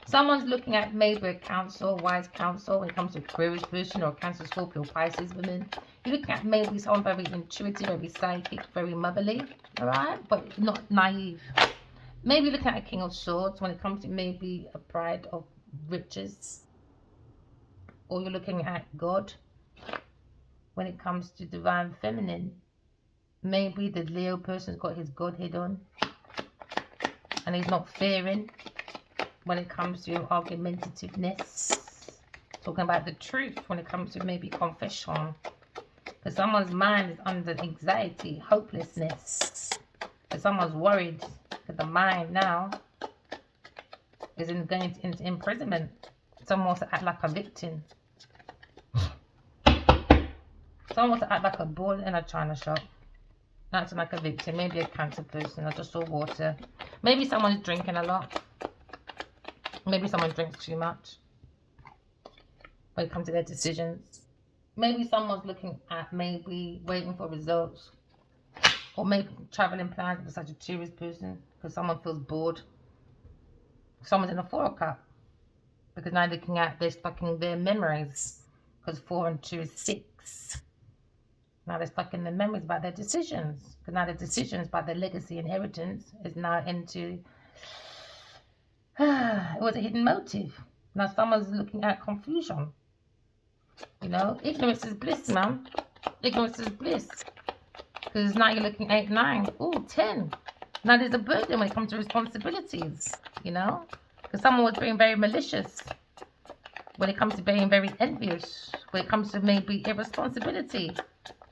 Someone's looking at maybe a counsel, wise counsel when it comes to Aquarius person or Cancer, Scorpio, Pisces women. You're looking at maybe someone very intuitive, very psychic, very motherly, all right? But not naive. Maybe you're looking at a King of Swords when it comes to maybe a pride of riches. Or you're looking at God when it comes to divine feminine. Maybe the Leo person's got his Godhead on and he's not fearing when it comes to argumentativeness. Talking about the truth when it comes to maybe confession. Because someone's mind is under anxiety, hopelessness. Because someone's worried that the mind now is going into imprisonment. Someone wants to act like a victim. Someone wants to act like a bull in a china shop. Acting like a victim. Maybe a Cancer person. I just saw water. Maybe someone's drinking a lot. Maybe someone drinks too much when it comes to their decisions. Maybe someone's looking at maybe waiting for results. Or maybe traveling plans for such a tourist person. Because someone feels bored. Someone's in a 4 of Cups. Because now looking at they're stuck in their memories. Because 4 and 2 is 6. Now they're stuck in their memories about their decisions. Because now their decisions about their legacy inheritance is now into it was a hidden motive. Now someone's looking at confusion. You know, ignorance is bliss, man. Ignorance is bliss. Because now you're looking 8, 9, ooh, 10. Now there's a burden when it comes to responsibilities, you know. Because someone was being very malicious. When it comes to being very envious. When it comes to maybe irresponsibility.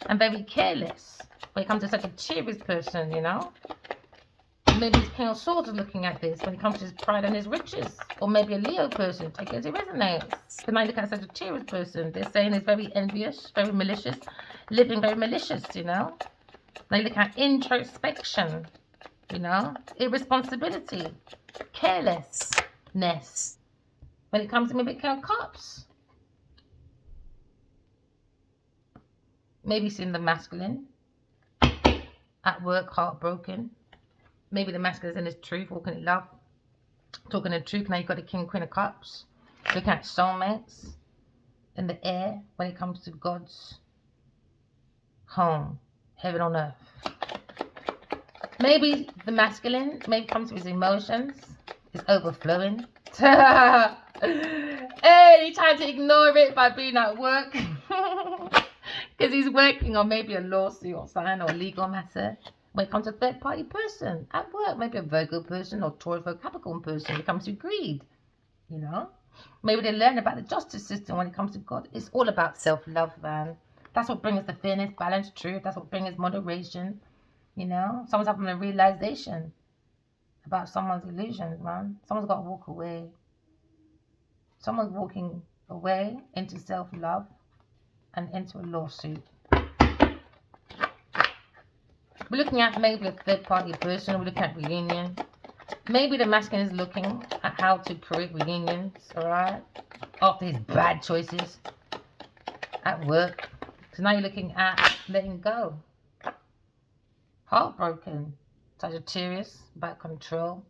And very careless. When it comes to such a cheerish person, you know. Maybe his King of Swords is looking at this when it comes to his pride and his riches. Or maybe a Leo person. Take it as it resonates. Because now you look at such a cheerish person. They're saying he's very envious, very malicious. Living very malicious, you know. Now you look at introspection. You know. Irresponsibility. Carelessness. When it comes to maybe King of Cups. Maybe seeing the masculine. At work, heartbroken. Maybe the masculine is in his truth, walking in love. Talking the truth. Now you've got the King, Queen of Cups. Looking at soulmates. In the air. When it comes to God's home. Heaven on earth. Maybe the masculine. Maybe comes to his emotions. Is overflowing. Hey, you're trying to ignore it by being at work. Because he's working on maybe a lawsuit or something or a legal matter. When it comes to a third-party person at work, maybe a Virgo person or Taurus or Capricorn person, when it comes to greed, you know. Maybe they learn about the justice system when it comes to God. It's all about self-love, man. That's what brings the fairness, balance, truth. That's what brings moderation, you know. Someone's having a realization about someone's illusions, man. Someone's got to walk away. Someone's walking away into self-love and into a lawsuit. We're looking at maybe a third-party person. We're looking at reunion. Maybe the masculine is looking at how to create reunions, alright? After his bad choices at work. So now you're looking at letting go. Heartbroken. Sagittarius, about control.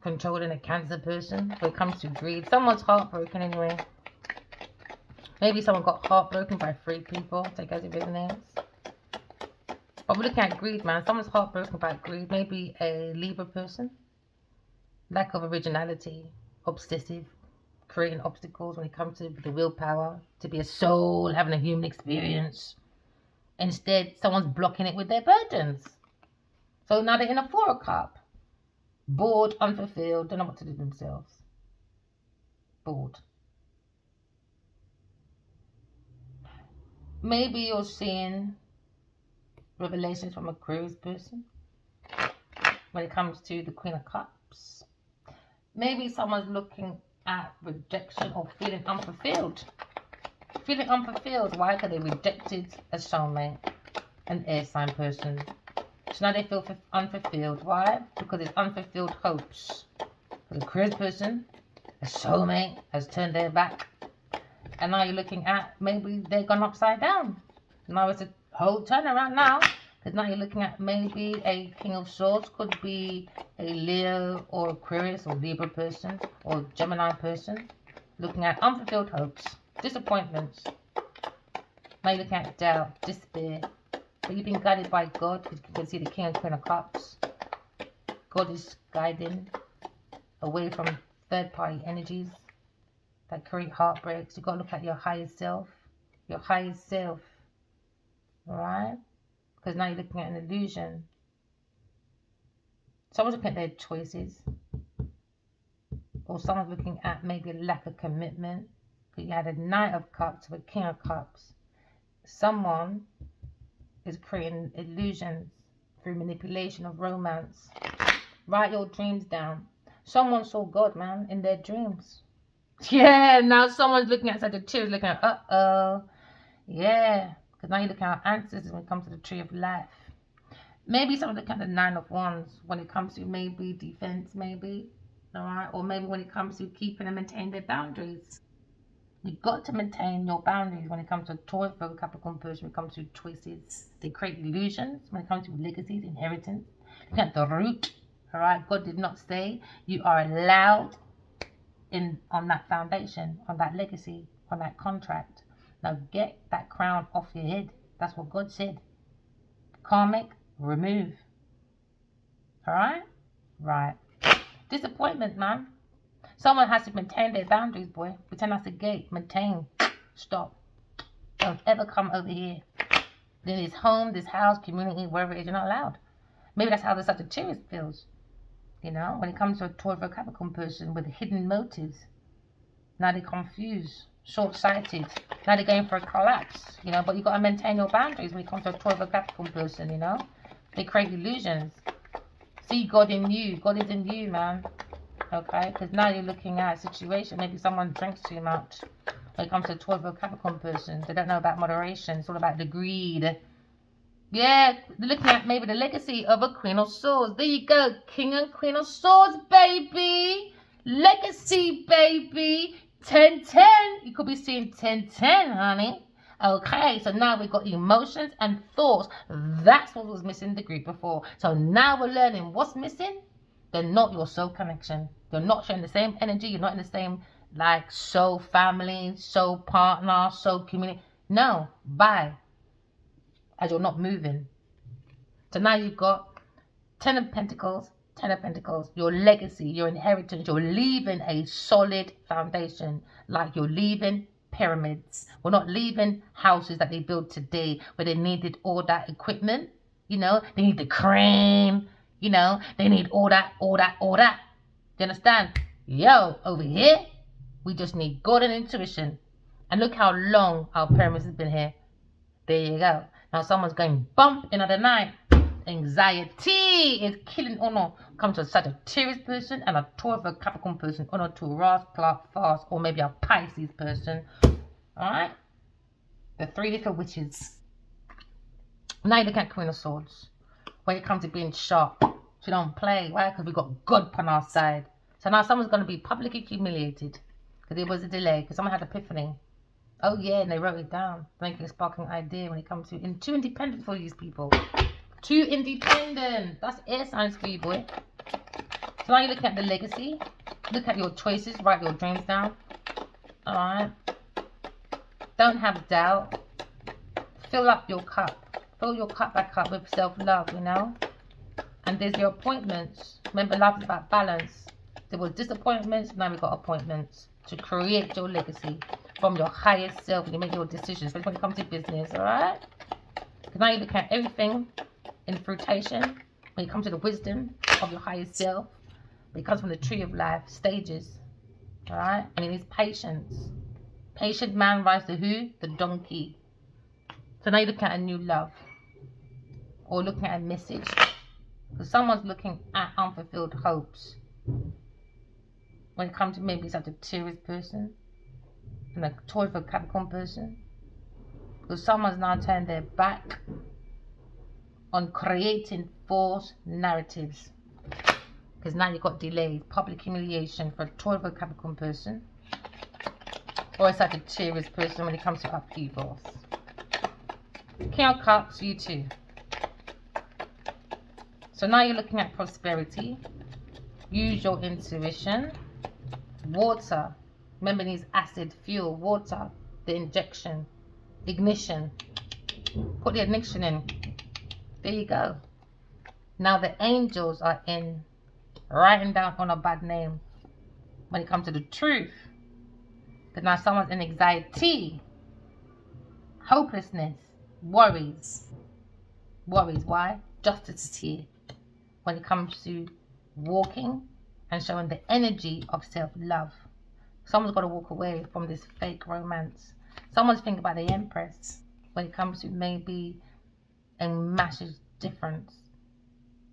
Controlling a Cancer person. When it comes to greed. Someone's heartbroken anyway. Maybe someone got heartbroken by 3 people. Take as your business. But we're looking at greed, man. Someone's heartbroken about greed. Maybe a Libra person. Lack of originality. Obsessive. Creating obstacles when it comes to the willpower. To be a soul, having a human experience. Instead, someone's blocking it with their burdens. So now they're in a 4 of Cups. Bored, unfulfilled, don't know what to do with themselves. Bored. Maybe you're seeing revelations from a Aquarius person when it comes to the Queen of Cups. Maybe someone's looking at rejection or feeling unfulfilled. Feeling unfulfilled. Why? Because they rejected a soulmate, an air sign person. So now they feel unfulfilled. Why? Because it's unfulfilled hopes. For the Aquarius person, a soulmate has turned their back. And now you're looking at maybe they've gone upside down. Now it's a whole turnaround now. Because now you're looking at maybe a King of Swords. Could be a Leo or Aquarius or Libra person or Gemini person. Looking at unfulfilled hopes. Disappointments. Now you're looking at doubt, despair. But you've been guided by God. You can see the King and Queen of Cups. God is guiding away from third-party energies that create heartbreaks. You've got to look at your higher self. Your higher self. Alright? Because now you're looking at an illusion. Someone's looking at their choices. Or someone's looking at maybe a lack of commitment. You had a Knight of Cups with a King of Cups. Someone is creating illusions through manipulation of romance. Write your dreams down. Someone saw God, man, in their dreams. Yeah, now someone's looking at Sagittarius, looking at, uh-oh. Yeah, because now you're looking at answers when it comes to the tree of life. Maybe someone's looking at the 9 of Wands when it comes to maybe defense, maybe. Alright, or maybe when it comes to keeping and maintaining their boundaries. You've got to maintain your boundaries when it comes to Taurus, Virgo, Capricorn person, when it comes to choices. They create illusions when it comes to legacies, inheritance. Look at the root. Alright, God did not say you are allowed on that foundation, on that legacy, on that contract. Now get that crown off your head. That's what God said. Karmic, remove. Alright? Right. Disappointment, man. Someone has to maintain their boundaries, boy. Pretend that's a gate. Maintain. Stop. Don't ever come over here. Then this home, this house, community, wherever it is, you're not allowed. Maybe that's how the Sagittarius feels. You know, when it comes to a Taurus Capricorn person with hidden motives. Now they're confused, short-sighted. Now they're going for a collapse, you know. But you've got to maintain your boundaries when it comes to a Taurus Capricorn person, you know. They create illusions. See God in you. God is in you, man. Okay, because now you're looking at a situation. Maybe someone drinks too much. When it comes to a Taurus Capricorn person, they don't know about moderation. It's all about the greed. Yeah, they're looking at maybe the legacy of a Queen of Swords. There you go, King and Queen of Swords, baby. Legacy, baby. 10-10. You could be seeing 10-10, honey. Okay, so now we've got emotions and thoughts. That's what was missing in the group before. So now we're learning what's missing. They're not your soul connection. You're not sharing the same energy. You're not in the same, like, soul family, soul partner, soul community. No, bye. As you're not moving. So now you've got 10 of Pentacles, 10 of Pentacles. Your legacy, your inheritance. You're leaving a solid foundation. Like you're leaving pyramids. We're not leaving houses that they built today where they needed all that equipment. You know, they need the crane. You know, they need all that. Do you understand? Yo, over here, we just need God and intuition. And look how long our pyramids have been here. There you go. Now someone's going bump in the night. Anxiety is killing honor. Come to a Sagittarius person and a Taurus, a Capricorn person, honor to Ras, Clark, Fast, or maybe a Pisces person. Alright? The three different witches. Now you look at Queen of Swords. When it comes to being sharp, she don't play. Why? Because we got God on our side. So now someone's going to be publicly humiliated because there was a delay, because someone had epiphany. Oh yeah, and they wrote it down. Thank you, a sparkling idea when it comes to too independent for these people. Too independent. That's air signs for you, boy. So now you're looking at the legacy. Look at your choices. Write your dreams down. Alright. Don't have doubt. Fill up your cup. Fill your cup back up with self-love, you know. And there's your appointments. Remember, life is about balance. There was disappointments. Now we've got appointments to create your legacy from your highest self when you make your decisions, especially when it comes to business, alright? Because now you look at everything in fruitation. When it comes to the wisdom of your highest self, it comes from the tree of life stages, alright? And it is patience. Patient man rides the who? The donkey. So now you look at a new love, or looking at a message. Because someone's looking at unfulfilled hopes. When it comes to maybe such a Sagittarius person and a Taurus or Capricorn person. Because someone's now turned their back on creating false narratives. Because now you've got delays, public humiliation for a Taurus or Capricorn person. Or a Sagittarius person when it comes to upheavals. King of Cups, you too. So now you're looking at prosperity. Use your intuition. Water. Remember, these acid fuel. Water. The injection. Ignition. Put the ignition in. There you go. Now the angels are in writing down on a bad name when it comes to the truth. Because now someone's in anxiety. Hopelessness. Worries. Worries. Why? Justice is here. When it comes to walking and showing the energy of self-love. Someone's got to walk away from this fake romance. Someone's thinking about the Empress when it comes to maybe a massive difference.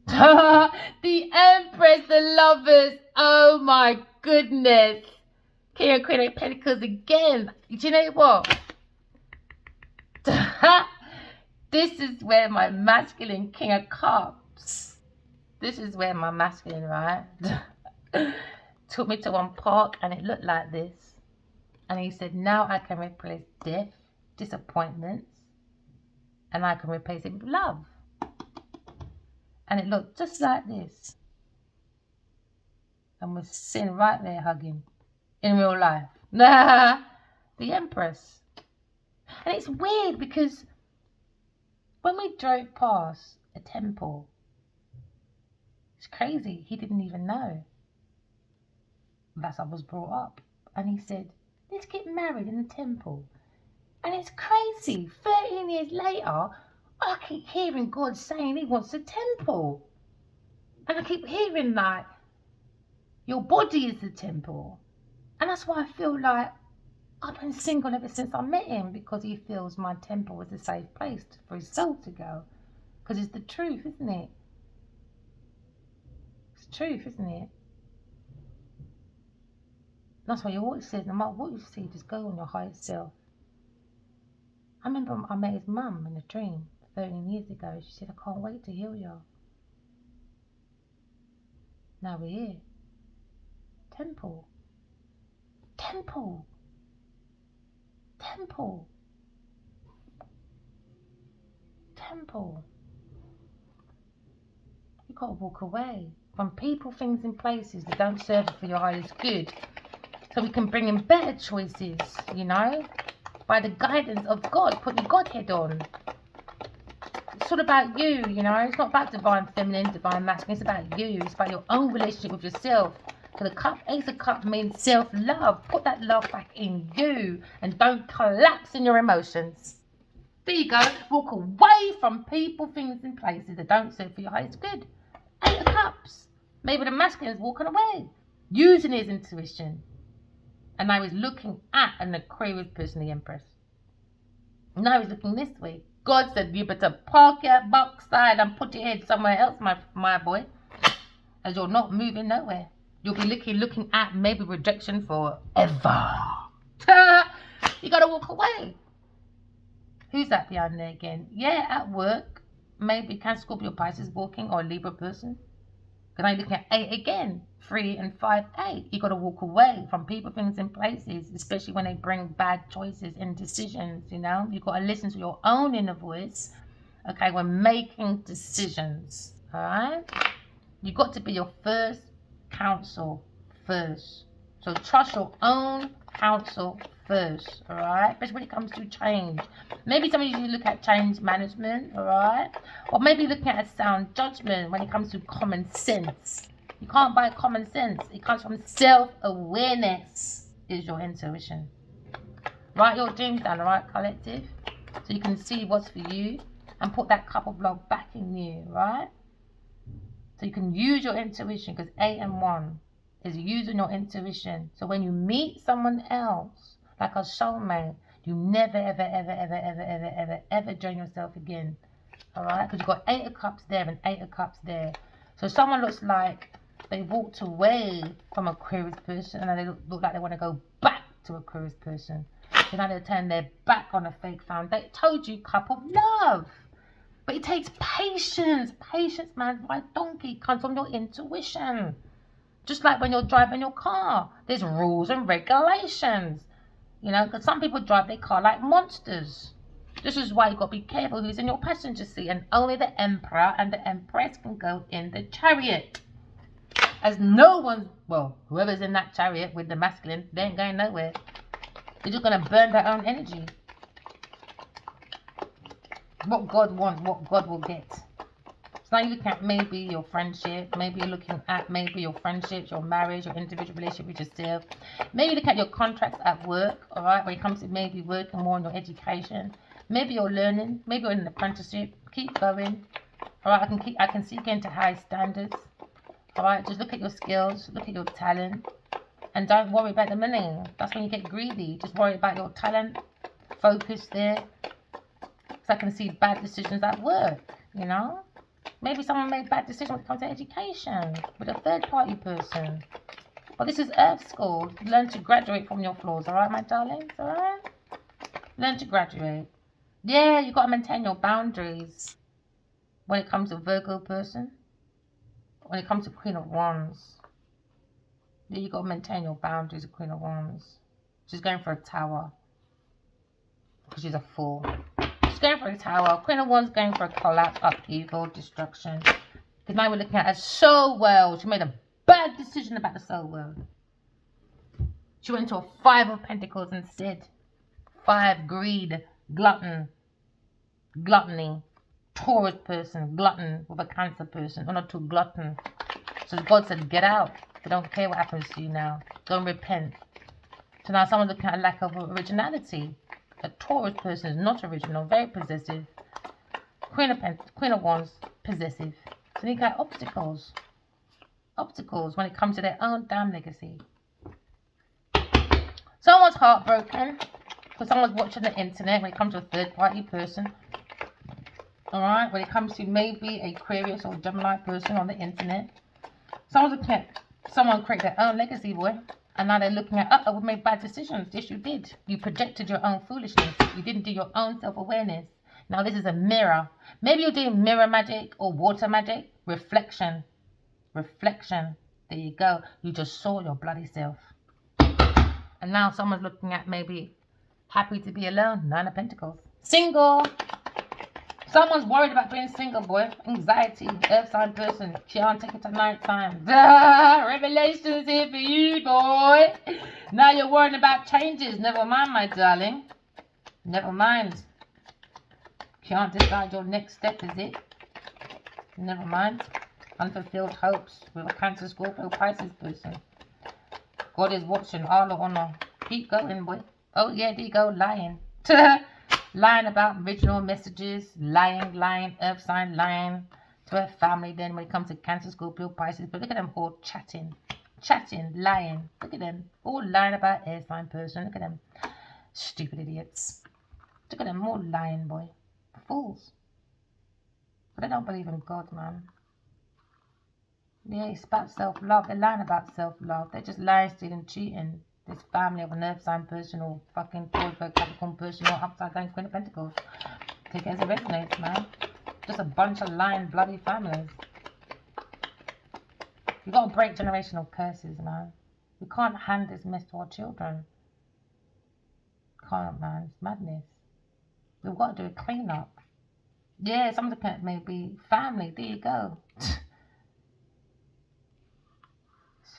The Empress, the lovers. Oh my goodness. King and Queen of Pentacles again. Do you know what? This is where my masculine King of Cups. This is where my masculine, right? Took me to one park and it looked like this. And he said, now I can replace death, disappointments, and I can replace it with love. And it looked just like this. And we're sitting right there hugging in real life. The Empress. And it's weird because when we drove past a temple, it's crazy, he didn't even know. That's how I was brought up. And he said, let's get married in the temple. And it's crazy, 13 years later, I keep hearing God saying he wants a temple. And I keep hearing like, your body is the temple. And that's why I feel like I've been single ever since I met him, because he feels my temple is a safe place for his soul to go. Because it's the truth, isn't it? It's the truth, isn't it? That's why you always say, no matter what you see, just go on your highest self. I remember I met his mum in a dream 13 years ago. She said, I can't wait to heal you. Now we're here. Temple. Temple. Temple. Temple. You gotta walk away from people, things, and places that don't serve you for your highest good. So we can bring in better choices, you know, by the guidance of God. Put your Godhead on. It's all about you, you know. It's not about divine feminine, divine masculine. It's about you. It's about your own relationship with yourself. So the cup, Ace of Cups means self-love. Put that love back in you and don't collapse in your emotions. There you go. Walk away from people, things, and places that don't serve for your highest good. 8 of Cups. Maybe the masculine is walking away, using his intuition. And now he's looking at an Aquarius person, the Empress. Now he's looking this way. God said you better park your backside and put your head somewhere else, my boy, as you're not moving nowhere. You'll be looking at maybe rejection forever. You gotta walk away. Who's that behind there again? Yeah, at work. Maybe can Scorpio Pisces walking or a Libra person. Because I'm looking at 8 again. 3 and 5, 8. You got to walk away from people, things, and places, especially when they bring bad choices and decisions. You know, you got to listen to your own inner voice. Okay, when making decisions. All right, you got to be your first counsel first. So trust your own counsel first. All right, especially when it comes to change. Maybe some of you look at change management. All right, or maybe looking at a sound judgment when it comes to common sense. You can't buy common sense. It comes from self-awareness. Is your intuition. Write your dreams down, all right, collective, so you can see what's for you and put that cup of love back in you, right? So you can use your intuition, because 8 and 1 is using your intuition. So when you meet someone else, like a soulmate, you never, ever join yourself again. All right? Because you've got 8 of cups there and 8 of cups there. So someone looks like they walked away from Aquarius person, and they look like they want to go back to Aquarius person. So now they turn their back on a fake foundation. Told you, cup of love. But it takes patience. Patience, man. My donkey comes from your intuition. Just like when you're driving your car, there's rules and regulations. You know, because some people drive their car like monsters. This is why you've got to be careful who's in your passenger seat. And only the emperor and the empress can go in the chariot. As no one, well, whoever's in that chariot with the masculine, they ain't going nowhere. They're just going to burn their own energy. What God wants, what God will get. So now you look at maybe your friendship, maybe you're looking at maybe your friendships, your marriage, your individual relationship with yourself. Maybe look at your contracts at work, all right, when it comes to maybe working more on your education. Maybe you're learning, maybe you're in an apprenticeship. Keep going. All right, I can see you getting to high standards. All right, just look at your skills, look at your talent, and don't worry about the money. That's when you get greedy. Just worry about your talent. Focus there. So I can see bad decisions at work, you know. Maybe someone made bad decisions when it comes to education with a third-party person. But this is Earth School. Learn to graduate from your flaws, all right, my darlings, all right? Learn to graduate. Yeah, you've got to maintain your boundaries when it comes to Virgo person. When it comes to Queen of Wands. Yeah, you've got to maintain your boundaries, the Queen of Wands. She's going for a tower because she's a fool. She's going for a tower. Queen of Wands going for a collapse, upheaval, destruction. Because now we're looking at her soul world. She made a bad decision about the soul world. She went into a 5 of Pentacles instead. 5, greed, glutton, gluttony, Taurus person, glutton with a Cancer person, or not too glutton. So God said, get out. I don't care what happens to you now. Don't repent. So now someone's looking at a lack of originality. A Taurus person is not original, very possessive. Queen of Wands, possessive. So they got obstacles. Obstacles when it comes to their own damn legacy. Someone's heartbroken because someone's watching the internet when it comes to a third-party person. Alright, when it comes to maybe a Aquarius or Gemini person on the internet. Someone's looking at someone create their own legacy, boy. And now they're looking at, we made bad decisions. Yes, you did. You projected your own foolishness. You didn't do your own self-awareness. Now this is a mirror. Maybe you're doing mirror magic or water magic. Reflection. Reflection. There you go. You just saw your bloody self. And now someone's looking at maybe happy to be alone. 9 of Pentacles. Single. Someone's worried about being single, boy. Anxiety. Earth sign person. Can't take it to night time. Revelations here for you, boy. Now you're worrying about changes. Never mind, my darling. Never mind. Can't decide your next step, is it? Never mind. Unfulfilled hopes with a Cancer, Scorpio, Pisces person. God is watching. All the honor. Keep going, boy. Oh, yeah, there you go. Lying. Lying about original messages. Lying. Earth sign, lying to her family. Then when it comes to Cancer, Scorpio, Pisces. But look at them all chatting. Lying. Look at them. All lying about air sign person. Look at them. Stupid idiots. Look at them all lying, boy. Fools. But they don't believe in God, man. Yeah, it's about self-love. They're lying about self-love. They're just lying, stealing, cheating. This family of an earth sign person or fucking Taurus, Capricorn person or upside down Queen of Pentacles. Take it as it resonates, man. Just a bunch of lying, bloody families. You gotta break generational curses, man. We can't hand this mess to our children. Can't, man. It's madness. We've got to do a clean-up. Yeah, some of the may be family. There you go. It's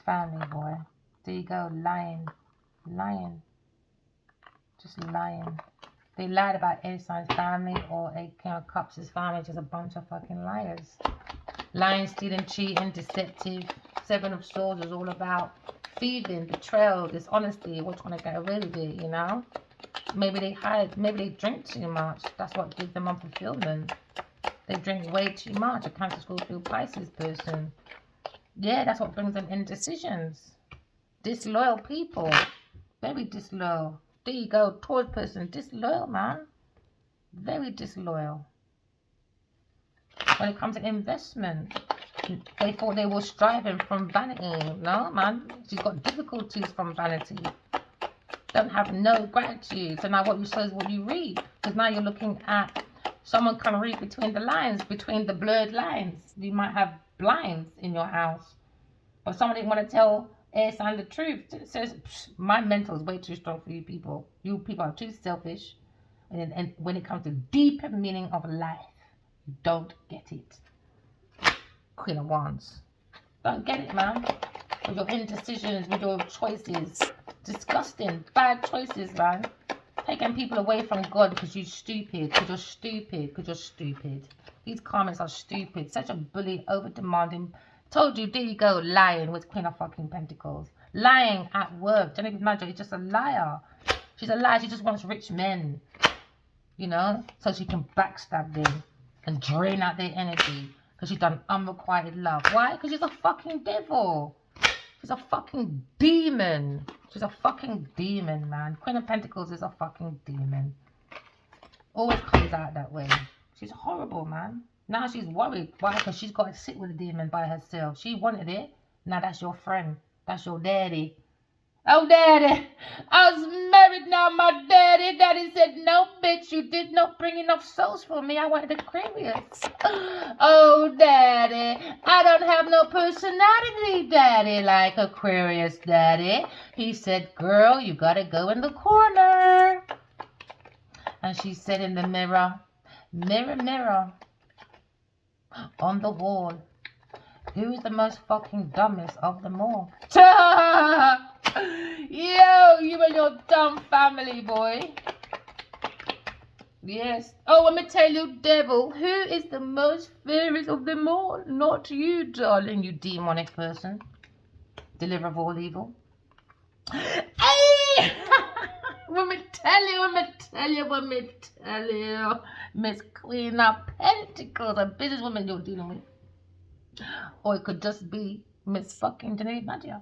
family, boy. There you go. Lying. Lying. Just lying. They lied about air signs family or a King of Cups' family. Just a bunch of fucking liars. Lying, stealing, cheating, deceptive. Seven of Swords is all about thieving, betrayal, dishonesty. We're trying to get away with it, you know? Maybe they hide, maybe they drink too much. That's what gives them unfulfillment. They drink way too much. A Cancer, Scorpio, Pisces person. Yeah, that's what brings them indecisions. Disloyal people. Very disloyal. There you go. Taurus person. Disloyal, man. Very disloyal. When it comes to investment, they thought they were striving from vanity. No, man. She's got difficulties from vanity. Don't have no gratitude. So now what you sow is what you reap. Because now you're looking at someone can read between the lines, between the blurred lines. You might have blinds in your house. But someone didn't want to tell air sign the truth. It says, my mental is way too strong for you people. You people are too selfish. And when it comes to deeper meaning of life, you don't get it. Queen of Wands. Don't get it, man. With your indecisions, with your choices. Disgusting. Bad choices, man. Taking people away from God because you're stupid. Because you're stupid. Because you're stupid. These comments are stupid. Such a bully, over-demanding. Told you, there you go, lying with Queen of fucking Pentacles. Lying at work. Jennifer Madger is just a liar. She's a liar. She just wants rich men. You know? So she can backstab them and drain out their energy. Because she's done unrequited love. Why? Because she's a fucking devil. She's a fucking demon. She's a fucking demon, man. Queen of Pentacles is a fucking demon. Always comes out that way. She's horrible, man. Now she's worried. Why? Because she's got to sit with a demon by herself. She wanted it. Now that's your friend. That's your daddy. Oh, daddy. I was married now, my daddy. Daddy said, no, bitch, you did not bring enough souls for me. I wanted Aquarius. Oh, daddy. I don't have no personality, daddy, like Aquarius, daddy. He said, girl, you got to go in the corner. And she said in the mirror, mirror, mirror, on the wall, who is the most fucking dumbest of them all? Yo, you and your dumb family, boy. Yes. Oh, let me tell you, devil, who is the most fearless of them all? Not you, darling, you demonic person. Deliver of all evil. Hey! Let me tell you, Miss Queen of Pentacles, a businesswoman you're dealing with. Or it could just be Miss fucking Jennifer Madger.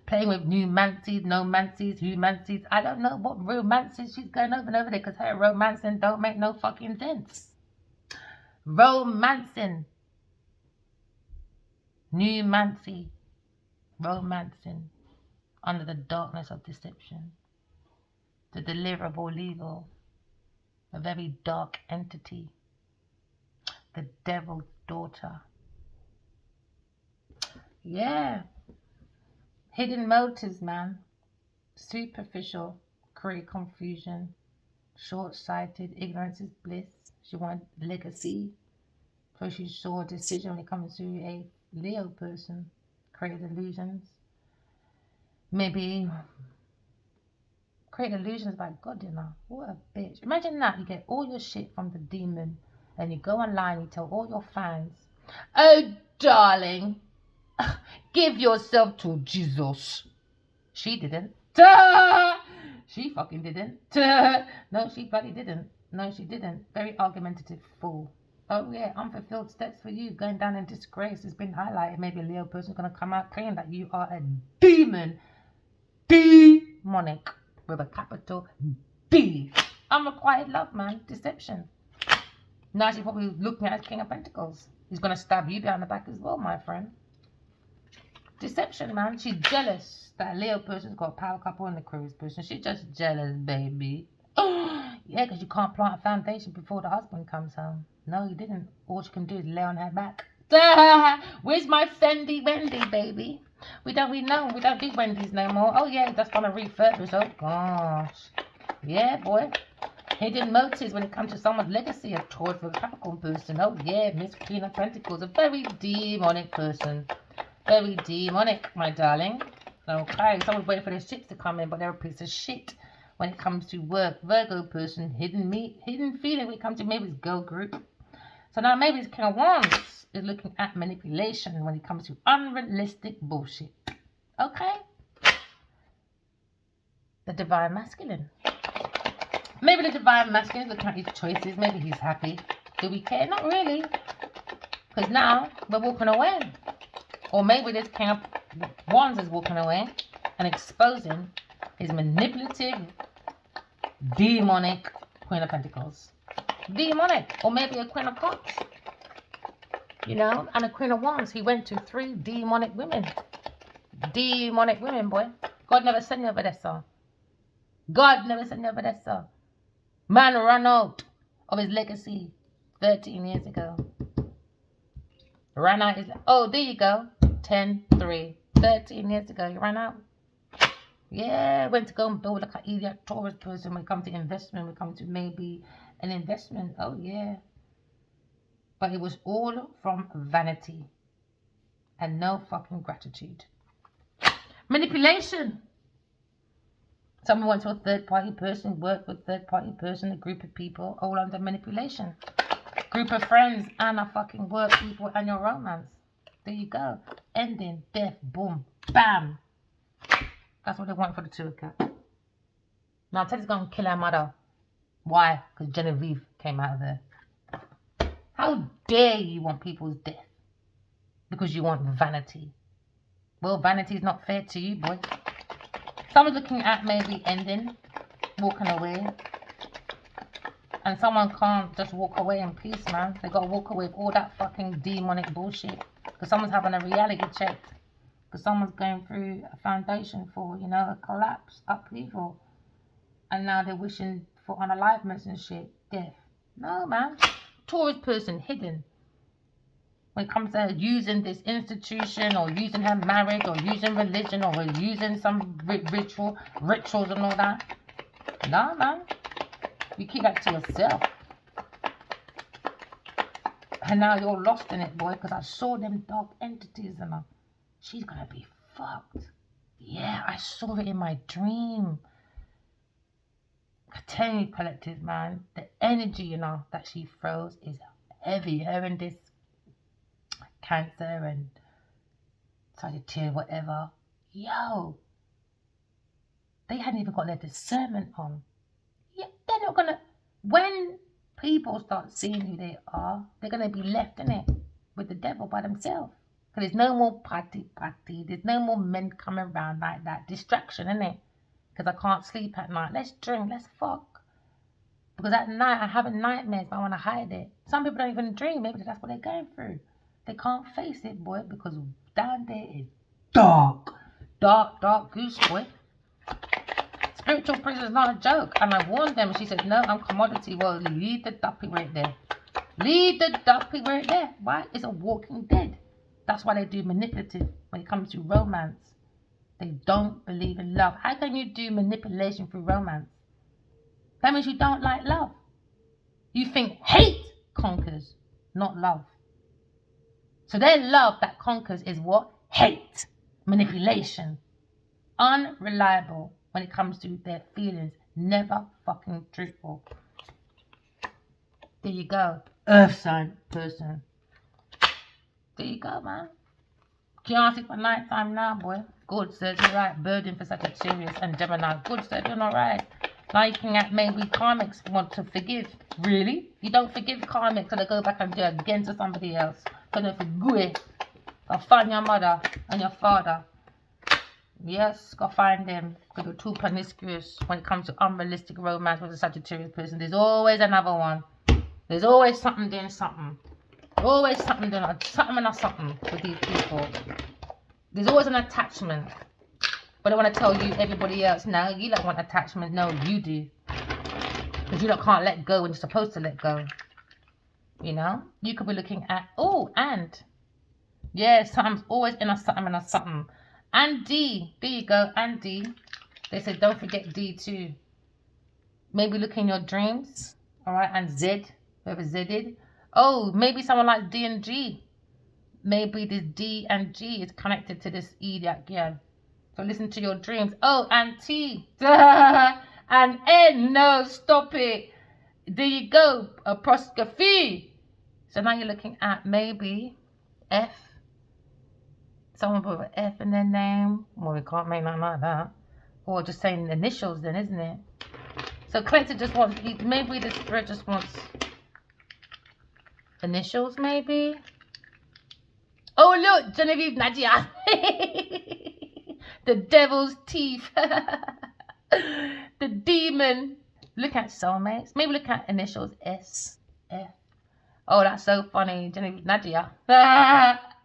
Playing with new mancies, no mancies, who mancies. I don't know what romances she's going over and over there because her romancing don't make no fucking sense. Romancing. New mancy. Romancing. Under the darkness of deception. The deliverer of all evil. A very dark entity. The devil's daughter. Yeah. Hidden motives, man. Superficial. Create confusion. Short-sighted. Ignorance is bliss. She wanted legacy. So she saw a decision when it comes to a Leo person. Create illusions. Maybe create illusions about God, you know. What a bitch. Imagine that. You get all your shit from the demon. And you go online and you tell all your fans, oh, darling, give yourself to Jesus. She didn't. She fucking didn't. No, she bloody didn't. No, she didn't. Very argumentative fool. Oh, yeah, unfulfilled steps for you. Going down in disgrace has been highlighted. Maybe a Leo person's going to come out claiming that you are a demon. Demonic. With a capital D. Unrequited love, man. Deception. Now she's probably looking at King of Pentacles. He's going to stab you behind the back as well, my friend. Deception, man. She's jealous that a Leo person's got a power couple and the Aquarius person. She's just jealous, baby. Yeah, because you can't plant a foundation before the husband comes home. No, you didn't. All she can do is lay on her back. Where's my Fendi Wendy, baby? We don't do Wendy's no more. Oh yeah, that's gonna refurbish. Oh gosh. Yeah, boy. Hidden motives when it comes to someone's legacy, a Taurus for a Capricorn person. Oh yeah, Miss Queen of Pentacles, a very demonic person. Very demonic, my darling. Okay, someone's waiting for their ships to come in, but they're a piece of shit when it comes to work. Virgo person, hidden feeling when it comes to maybe it's girl group. So now maybe it's King of Wands is looking at manipulation when it comes to unrealistic bullshit. Okay? The Divine Masculine. Maybe the Divine Masculine is looking at his choices. Maybe he's happy. Do we care? Not really. Because now we're walking away. Or maybe this King of Wands is walking away and exposing his manipulative, demonic Queen of Pentacles. Demonic. Or maybe a Queen of Cups. You know, and a Queen of Wands. He went to 3 demonic women. Demonic women, boy. God never sent you Vanessa. God never sent you Vanessa. Man ran out of his legacy 13 years ago. Ran out his... Oh, there you go. 10-3. 13 years ago, you ran out. Yeah, went to go and build like an idiot Taurus person when it comes to investment, when it comes to maybe an investment. Oh, yeah. But it was all from vanity and no fucking gratitude. Manipulation. Someone went to a third-party person, worked with a third-party person, a group of people, all under manipulation. Group of friends and a fucking work people and your romance. There you go. Ending, death, boom, bam. That's what they want for the 2 of Cups. Now Teddy's going to kill her mother. Why? Because Genevieve came out of there. How dare you want people's death? Because you want vanity. Well, vanity is not fair to you, boy. Someone's looking at maybe ending, walking away. And someone can't just walk away in peace, man. They got to walk away with all that fucking demonic bullshit. Because someone's having a reality check. Because someone's going through a foundation for, you know, a collapse, upheaval. And now they're wishing for unaliveness and shit. Death. No, man. Taurus person, hidden. When it comes to using this institution or using her marriage or using religion or using some rituals and all that. No, man. You keep that to yourself. And now you're lost in it, boy, because I saw them dark entities and she's going to be fucked. Yeah, I saw it in my dream. I tell you, collective, man, the energy, you know, that she throws is heavy. Her and this Cancer and Sagittarius, whatever. Yo, they hadn't even got their discernment on. Yeah, they're not gonna. When people start seeing who they are, they're gonna be left in it with the devil by themselves. Because there's no more party. There's no more men coming around like that. Distraction, innit? Because I can't sleep at night. Let's drink. Let's fuck. Because at night I have nightmares, but I want to hide it. Some people don't even dream. Maybe that's what they're going through. They can't face it, boy, because down there is dark. Dark goose, boy. Spiritual prison is not a joke. And I warned them. She said, no, I'm commodity. Well, leave the duppy right there. Leave the duppy right there. Why? It's a walking dead. That's why they do manipulative when it comes to romance. They don't believe in love. How can you do manipulation through romance? That means you don't like love. You think hate conquers, not love. So their love that conquers is what? Hate. Manipulation. Unreliable when it comes to their feelings. Never fucking truthful. There you go. Earth sign person. There you go, man. Can't for night time now, boy. Good, sir. You're right. Burden for Sagittarius and Gemini. Good, sir. Doing alright. Liking at maybe karmics want to forgive. Really? You don't forgive karmics so they go back and do it again to somebody else. So they forgive. Go find your mother and your father. Yes, go find them. Because you're too promiscuous when it comes to unrealistic romance with a Sagittarius person. There's always another one. There's always something doing something. Always something doing something and something with these people. There's always an attachment. But I want to tell you, everybody else, no, you don't want attachment. No, you do. Because you can't let go when you're supposed to let go. You know? You could be looking at, oh, and. Yeah, something's always in a something and a something. And D. There you go, and D. They said don't forget D too. Maybe look in your dreams. Alright, and Z. Whoever Z did. Oh, maybe someone like D and G. Maybe this D and G is connected to this E that, yeah. So listen to your dreams. Oh, and T. And N. No, stop it. There you go. Apostrophe. So now you're looking at maybe F. Someone put an F in their name. Well, we can't make nothing like that. Or just saying initials then, isn't it? So collector just wants, maybe the spirit just wants initials, maybe. Oh, look, Genevieve Nadia. The devil's teeth. The demon. Look at soulmates. Maybe look at initials S, F. Oh, that's so funny. Genevieve Nadia.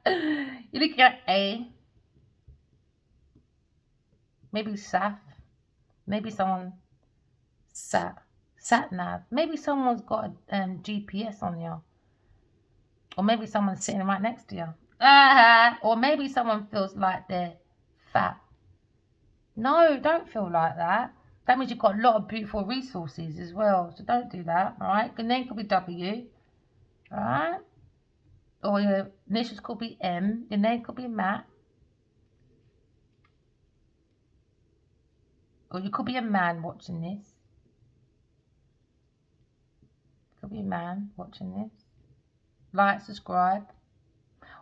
You look at A. Maybe Saf. Maybe someone sat nav. Maybe someone's got a GPS on you. Or maybe someone's sitting right next to you. Or maybe someone feels like they're fat. No, don't feel like that. That means you've got a lot of beautiful resources as well. So don't do that, alright? Your name could be W. Alright? Or your initials could be M. Your name could be Matt. Or you could be a man watching this. Could be a man watching this. Like, subscribe.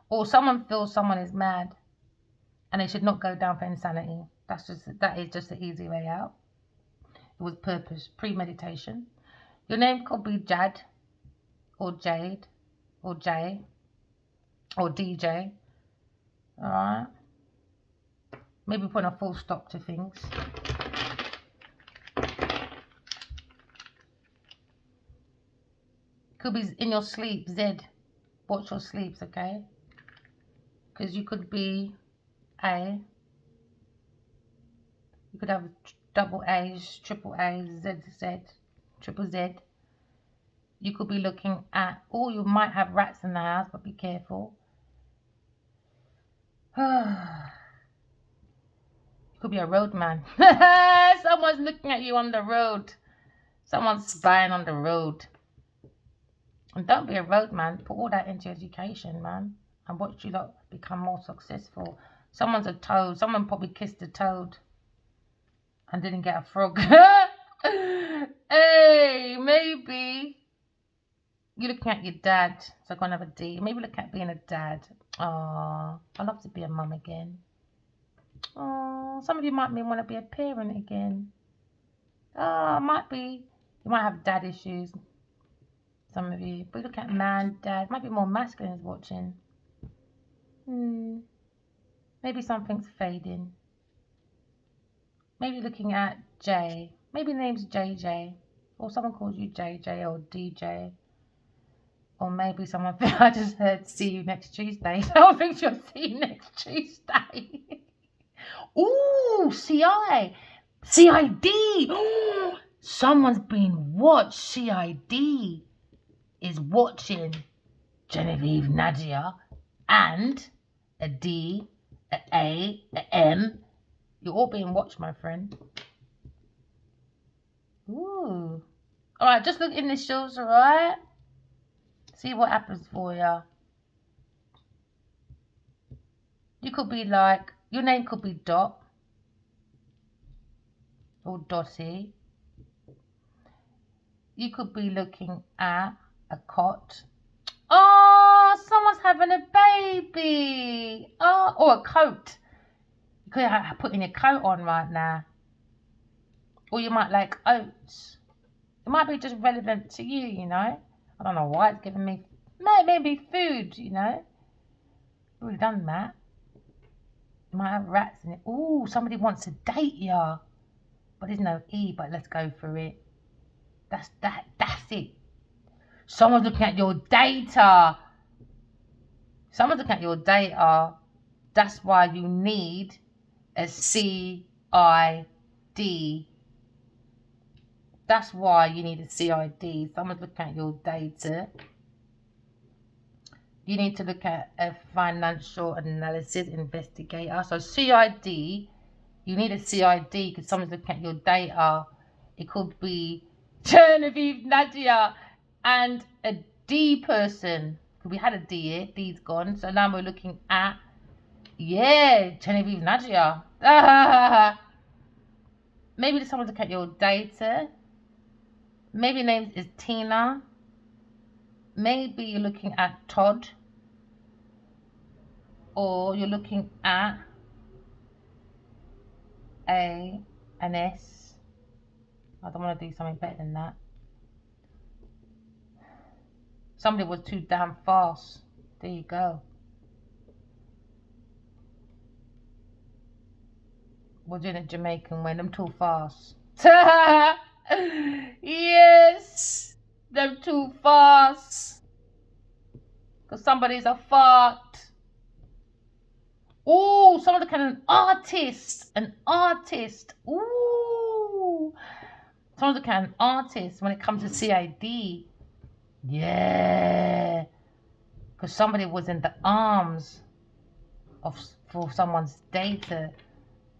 Or someone feels someone is mad and they should not go down for insanity. That is just the easy way out. It was purpose, premeditation. Your name could be Jad or Jade or Jay or DJ. Alright. Maybe put a full stop to things. Could be in your sleep, Z. Watch your sleeps, okay? Because you could be A. You could have double A's, triple A's, Z, triple Z. You could be looking at, or you might have rats in the house, but be careful. You could be a roadman. Someone's looking at you on the road. Someone's spying on the road. And don't be a roadman. Put all that into education, man. And watch you lot become more successful. Someone's a toad. Someone probably kissed a toad and didn't get a frog. Hey, maybe you're looking at your dad. So I'm going to have a D. Maybe look at being a dad. Oh, I'd love to be a mum again. Oh, some of you might want to be a parent again. Oh, might be. You might have dad issues. Some of you. But look at man, dad. Might be more masculine is watching. Maybe something's fading. Maybe looking at J. Maybe the name's JJ. Or someone calls you JJ or DJ. Or maybe someone, I just heard see you next Tuesday. Someone thinks you'll see you next Tuesday. Ooh, CI. CID. Ooh, someone's been watched. CID is watching Genevieve Nadia and a D, a A, a M. You're all being watched, my friend. Ooh. Alright, just look initials, alright? See what happens for you. You could be like, your name could be Dot. Or Dotty. You could be looking at a cot. Oh, someone's having a baby. Oh, or a coat. You could have putting your coat on right now. Or you might like oats. It might be just relevant to you, you know. I don't know why it's giving me, maybe food, you know. We've done that. You might have rats in it. Ooh, somebody wants to date ya. But there's no E, but let's go for it. That's it. Someone's looking at your data. Someone's looking at your data. That's why you need a CID. That's why you need a CID. Someone's looking at your data. You need to look at a financial analysis investigator. So CID, you need a CID because someone's looking at your data. It could be Genevieve, Nadia, and a D person. We had a D here. D's gone. So now we're looking at, yeah, Genevieve, Nadia. Maybe someone's looking at your data. Maybe your name is Tina. Maybe you're looking at Todd. Or you're looking at an S. I don't want to do something better than that. Somebody was too damn fast. There you go. We're doing a Jamaican when I'm too fast. Yes, them too fast. Because somebody's a fart. Oh, someone kind of an artist. An artist. Ooh. Someone's kind of an artist when it comes to CID. Yeah. Because somebody was in the arms for someone's data.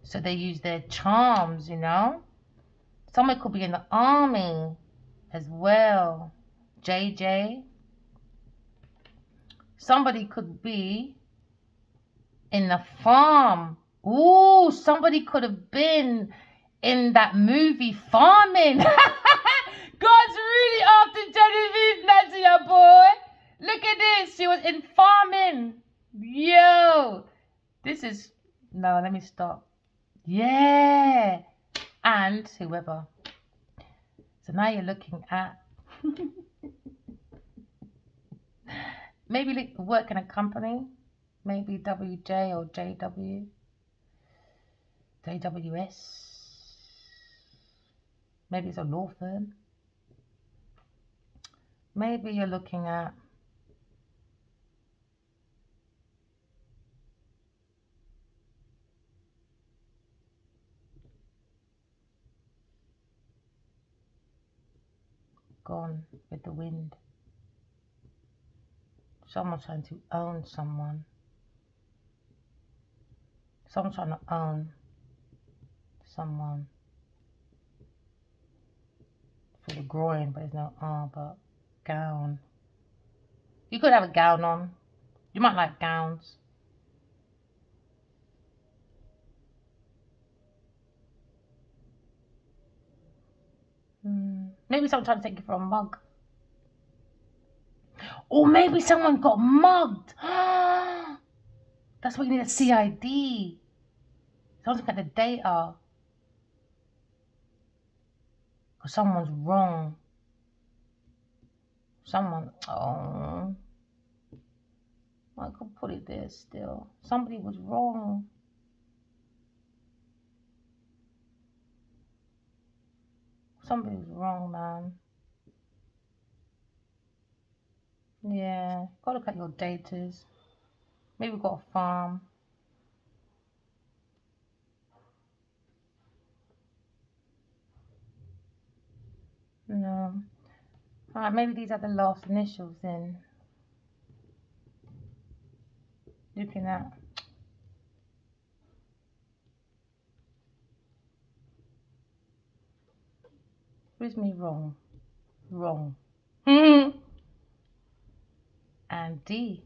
So they use their charms, you know. Someone could be in the army as well. JJ. Somebody could be in the farm. Ooh, somebody could have been in that movie Farming. God's really after Genevieve Nadia, boy. Look at this. She was in Farming. Yo. This is... No, let me stop. Yeah. And whoever. So now you're looking at... maybe work in a company. Maybe WJ or JW. JWS. Maybe it's a law firm. Maybe you're looking at Gone with the Wind. Someone's trying to own someone. Someone's trying to own someone. For the groin, but there's no arm, but gown. You could have a gown on. You might like gowns. Maybe someone tried to take you for a mug. Or maybe someone got mugged. That's why you need a CID. Someone's looking at the data. Because someone's wrong. Someone, oh. I could put it there still. Somebody was wrong. Somebody was wrong, man. Yeah, gotta look at your datas. Maybe we've got a farm. No. Alright, maybe these are the last initials then. Looking at. Where's me wrong? Wrong. And D.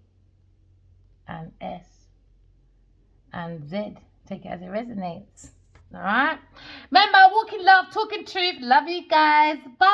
And S. And Z. Take it as it resonates. Alright? Remember, walking love, talking truth. Love you guys. Bye.